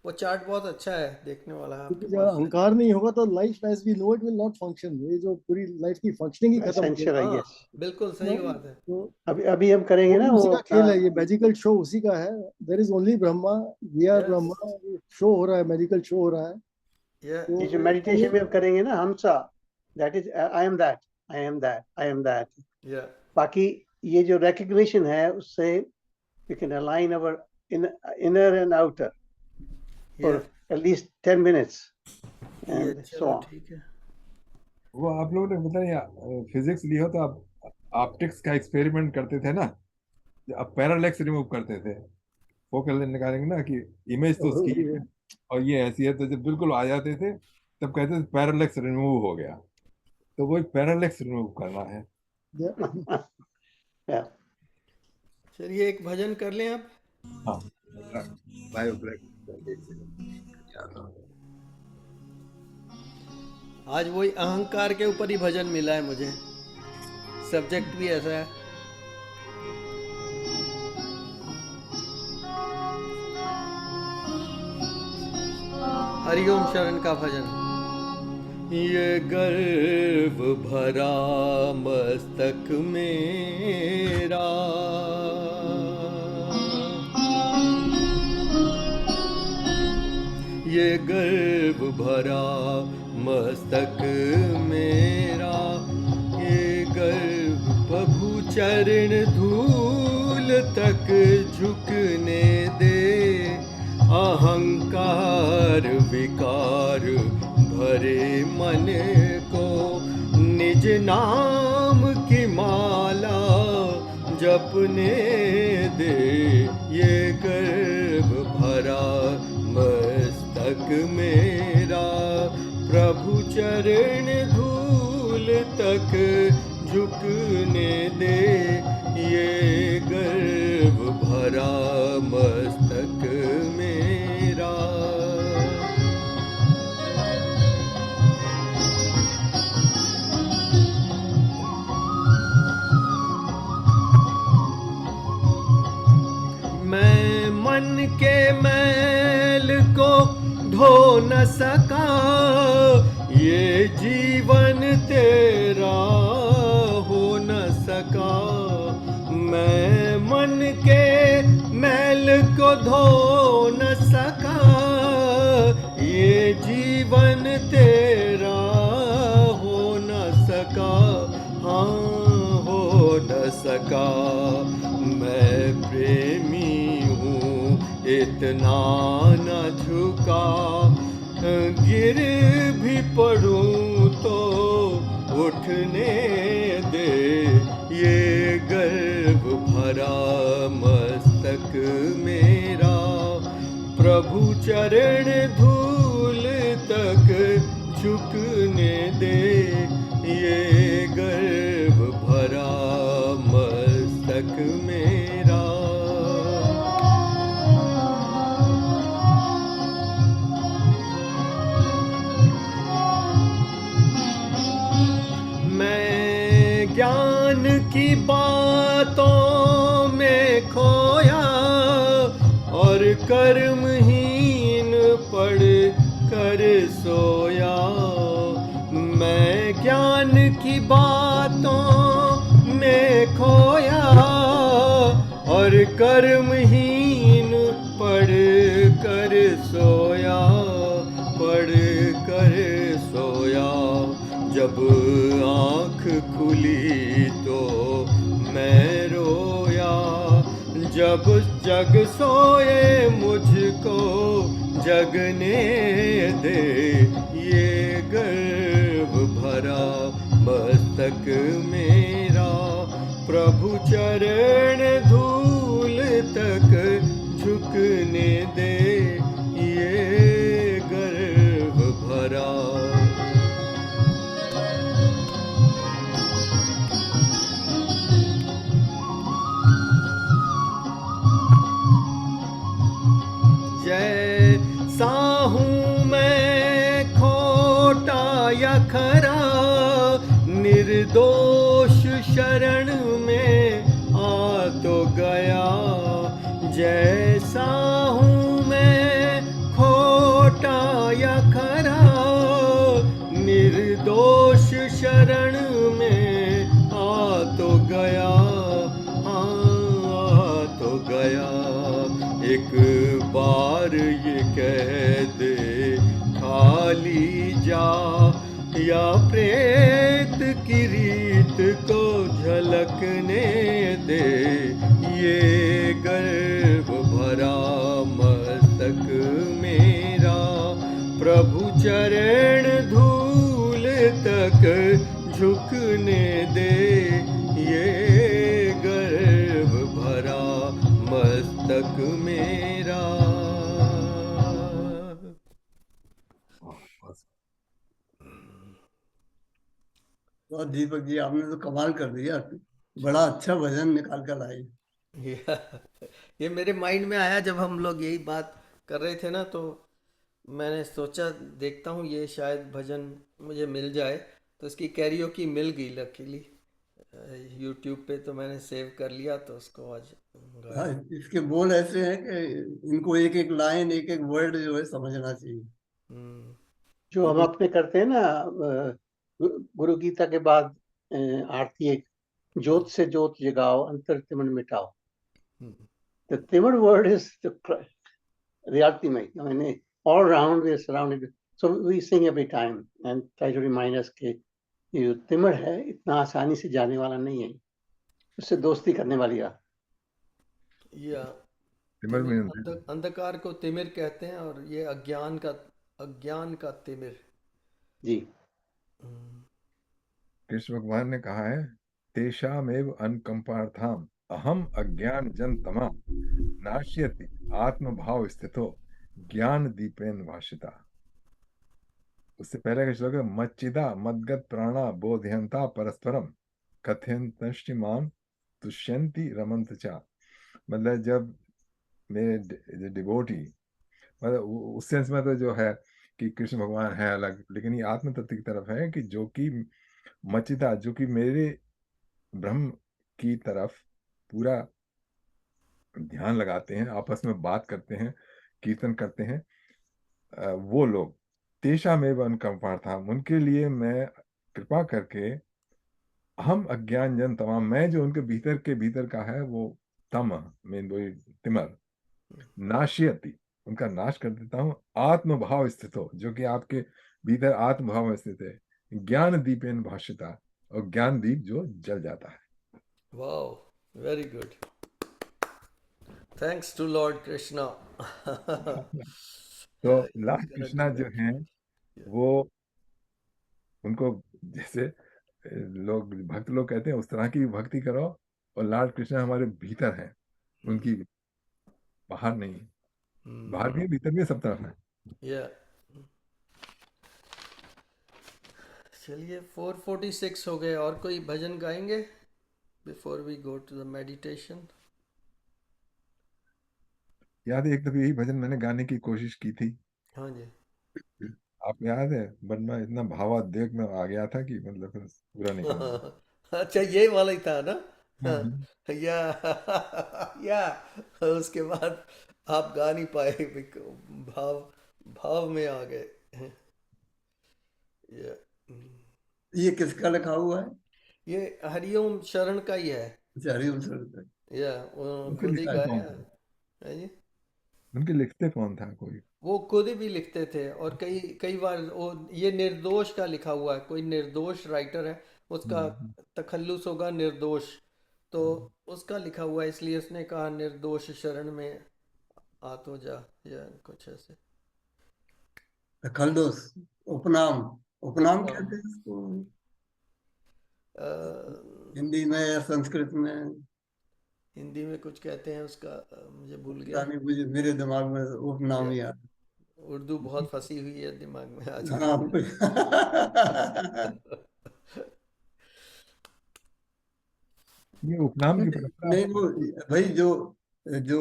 वो चार्ट बहुत अच्छा है, देखने वाला है। क्योंकि जब अहंकार नहीं होगा तो life as we know it will not function. ये जो पूरी लाइफ की फंक्शनिंग ही खत्म हो Essential, I जाएगी। guess. बिल्कुल सही बात है। तो अभी हम करेंगे ना उसी वो का खेल है, ये मैजिकल शो उसी का है। There is only Brahma, we are Yes. Brahma. Show हो रहा है, मैजिकल शो हो रहा है। Yeah. ये जो मेडिटेशन में हम करेंगे ना हमसा, that is I am that, I am that, I am that. Yeah. बाकी ये जो recognition है उससे we can align our inner and outer for Yeah. at least 10 minutes ये and so चलो on. ठीक है। वो आप लोगों ने पता नहीं फिजिक्स लिया हो तो आप ऑप्टिक्स का एक्सपेरिमेंट करते थे ना, आप पैरालेक्स रिमूव करते थे, फोकल निकालेंगे ना कि इमेज तो उसकी है और ये ऐसी है, तो जब बिल्कुल आ जाते थे तब कहते थे पैरालेक्स रिमूव हो गया। तो वो पैरालेक्स रिमूव करना है। Yeah. चलिए एक भजन कर लें अब। हाँ, आज वही अहंकार के ऊपर ही भजन मिला है मुझे, सब्जेक्ट भी ऐसा है। हरिओम शरण का भजन। ये गर्व भरा मस्तक मेरा, ये गर्व भरा मस्तक मेरा, ये गर्व प्रभु चरण धूल तक झुकने दे। अहंकार विकार भरे मन को निज नाम की माला जपने दे। ये गर्व भरा मस्तक मेरा, प्रभु चरण धूल तक झुकने दे। ये गर्व भरा मस्तक मेरा। मैं मन के मैल को धो न सका, ये जीवन तेरा हो न सका। मैं मन के मैल को धो न सका, ये जीवन तेरा हो न सका। हाँ हो न सका। मैं प्रेमी हूँ इतना न झुका, गिर भी पड़ूं तो उठने दे। ये गर्व भरा मस्तक मेरा, प्रभु चरण धूल तक झुकने दे। ये गर्व भरा मस्तक मेरा। कर्महीन पढ़ कर सोया। मैं ज्ञान की बातों में खोया और कर्महीन पढ़ कर सोया, पढ़ कर सोया। जब आँख खुली तो मैं रोया, जब जग सोए मुझको जगने दे। ये गर्व भरा मस्तक मेरा प्रभु चरण धूल तक झुकने दे। ये गर्व भरा। जैसा हूँ मैं खोटा या खरा, निर्दोष शरण में आ तो गया। जैसा हूँ मैं खोटा या खरा, निर्दोष शरण में आ तो गया, आ तो गया। एक बार ये कह दे खाली जा, या प्रेत की रीत को झलकने दे। ये गर्व भरा मस्तक मेरा प्रभु चरण धूल तक झुकने दे। ये गर्व भरा मस्तक मेरा। तो दीपक जी आपने तो कमाल कर दिया, बड़ा अच्छा भजन निकाल कर लाए। ये मेरे माइंड में आया जब हम लोग यही बात कर रहे थे ना, तो मैंने सोचा देखता हूँ ये शायद भजन मुझे मिल जाए। तो इसकी कैरियोकी मिल गई लकीली यूट्यूब पे, तो मैंने सेव कर लिया, तो उसको आज गाया। हाँ, इसके बोल ऐसे हैं कि इनको एक एक लाइन एक एक वर्ड जो है समझना चाहिए। जो हम अपने करते हैं ना गुरु गीता के बाद आरती एक, ज्योत से ज्योत जगाओ अंतर तिमिर मिटाओ। The Timur word is the ultimate. I mean, all around we are surrounded. So we sing every time and try to remind us कि ये जो तिमिर है इतना आसानी से जाने वाला नहीं है, उससे दोस्ती करने वाली है। या तिमिर में अंधकार को तिमिर कहते हैं, और ये अज्ञान का तिमिर। जी कृष्ण भगवान ने कहा है, तेषामेव अनुकंपार्थाम अहम अज्ञान जन तमा नाश्यति आत्मभाव स्थितो ज्ञान दीपेन भाषिता। उससे पहले का श्लोक है, मच्चिदा मद्गत प्राणा बोधयंता परस्परम कथयंतश्चिमाम तुष्यंति रमंत चा। मतलब जब मेरे डिवोटी, मतलब उस सेंस में तो जो है कि कृष्ण भगवान है अलग, लेकिन ये आत्म तत्व की तरफ है कि जो कि मचिता, जो कि मेरे ब्रह्म की तरफ पूरा ध्यान लगाते हैं, आपस में बात करते हैं, कीर्तन करते हैं, वो लोग तेषामेव अनुकंपार्थाम, उनके लिए मैं कृपा करके हम अज्ञान जन तमाम, मैं जो उनके भीतर के भीतर का है वो तम में वही तिमर नाश्यति, उनका नाश कर देता हूँ। आत्मभाव स्थित हो, जो कि आपके भीतर आत्मभाव में स्थित है, ज्ञान दीपेन भाषिता, और ज्ञान दीप जो जल जाता है। Wow, very good, thanks to lord Krishna. तो लॉर्ड कृष्णा जो हैं वो, उनको जैसे लोग भक्त लोग कहते हैं उस तरह की भक्ति करो, और लॉर्ड कृष्णा हमारे भीतर हैं, उनकी बाहर नहीं, बाहर भी भीतर भी सब तरफ है। या चलिए 446 हो गए, और कोई भजन गाएंगे before we go to the meditation? याद है एक दफे यही भजन मैंने गाने की कोशिश की थी। हाँ जी, आप याद है, बट मैं इतना भावावेग में आ गया था कि मतलब फिर पूरा नहीं कर। अच्छा ये वाला ही था ना। हम्म। या या उसके बाद आप गा नहीं पाए, भाव भाव में आ गए। या ये किसका लिखा हुआ है? ये हरिओम शरण का ही है। अच्छा, हरिओम सर का। या वो उनके खुद ही लिखते कौन गाया था? है जी। उनके लिखते कौन था कोई? वो खुद ही भी लिखते थे, और कई कई बार वो, ये निर्दोष का लिखा हुआ है, कोई निर्दोष राइटर है, उसका हम्म, तखल्लुस होगा निर्दोष, तो उसका लिखा हुआ है, इसलिए उसने कहा निर्दोष शरण में आ तो जा, या कुछ ऐसे। खलदोस, उपनाम। उपनाम उपनाम। कहते हैं इसको अ, हिंदी में या संस्कृत में? हिंदी में कुछ कहते हैं उसका, मुझे भूल पता गया। नहीं, मुझे मेरे दिमाग में उपनाम या ही याद उर्दू बहुत फंसी हुई है दिमाग में है। आजकल। हाँ। ये उपनाम की परंपरा। नहीं, वो भाई जो जो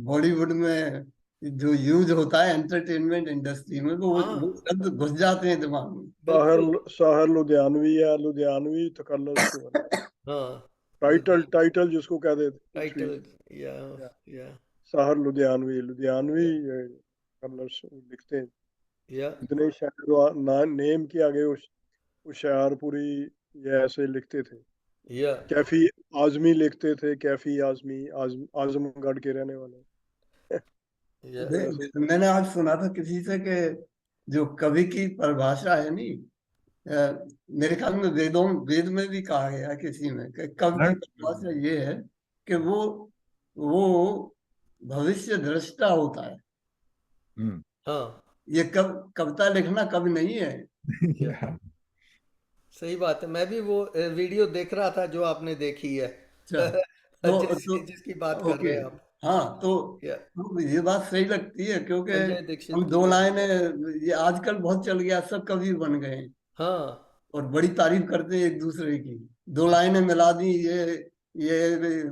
बॉलीवुड में जो यूज होता है एंटरटेनमेंट इंडस्ट्री में, वो हाँ शब्द घुस जाते हैं दिमाग में। साहर बिल्कुल। साहर लुधियानवी है, लुधियानवी तकल्लुस के बने। हाँ टाइटल टाइटल जिसको कह देते कुछ भी। टाइटल। या या, या साहर लुधियानवी, लुधियानवी ये तकल्लुस लिखते हैं। या इतने शायर नेम के आगे उस शायरपुरी ये ऐसे लिखते थे। या कैफी आजमी लिखते थे, कैफी आजमी, आजमगढ़ के रहने वाले। या ऐसे ही। मैंने आज सुना था किसी से कि जो कवि की परिभाषा है नहीं, मेरे ख्याल में वेद में भी कहा गया है किसी में कि कवि की परिभाषा ये है कि वो भविष्य दृष्टा होता है। हम्म। हाँ ये कविता लिखना कवि नहीं है। या या, सही बात है। मैं भी वो वीडियो देख रहा था जो आपने देखी है। अच्छा, तो जिसकी बात कर ओके। रहे हैं आप। हाँ, या तो ये बात सही लगती है क्योंकि संजय दीक्षित हम की दो है। लाइनें, ये आजकल बहुत चल गया, सब कवि बन गए हैं हाँ और बड़ी तारीफ करते हैं एक दूसरे की। दो लाइनें मिला दी, ये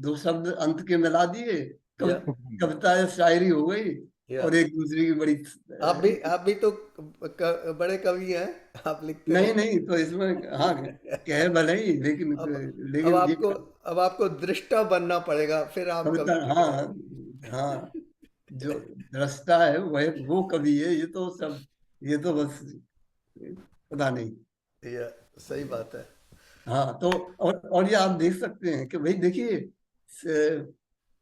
दो शब्द अंत के मिला दिए, या कविता या शायरी हो गई, या और एक दूसरे की बड़ी आप भी तो बड़े कवि हैं, आप लिखते नहीं हैं। नहीं, तो इसमें हाँ, कहे भले ही, लेकिन अब अब लेकिन ये आपको अब आपको दृष्टा बनना पड़ेगा, फिर आप कविता, कवि हाँ लिखेंगे। हाँ, जो दृष्टा है वह वो कवि है। ये तो सब, ये तो बस पता नहीं। या सही बात है। हाँ, तो और ये आप देख सकते हैं कि भाई देखिए,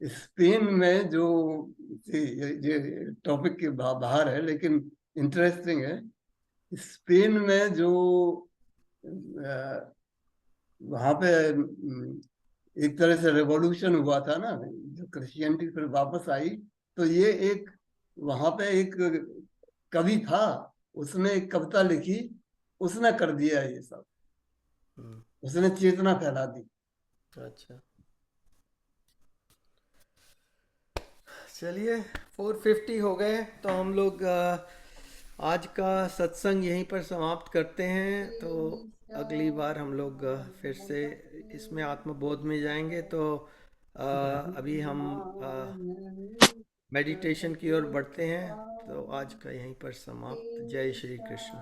स्पेन में जो, ये टॉपिक के बाहर है लेकिन इंटरेस्टिंग है। स्पेन में जो वहां पे एक तरह से रेवोल्यूशन हुआ था ना, जो क्रिश्चियनिटी फिर वापस आई, तो ये एक वहां पे एक कवि था, उसने एक कविता लिखी, उसने कर दिया ये सब, हम्म, उसने चेतना फैला दी। अच्छा चलिए 450 हो गए, तो हम लोग आज का सत्संग यहीं पर समाप्त करते हैं। तो अगली बार हम लोग फिर से इसमें आत्मबोध में जाएंगे। तो अभी हम मेडिटेशन की ओर बढ़ते हैं। तो आज का यहीं पर समाप्त। जय श्री कृष्ण।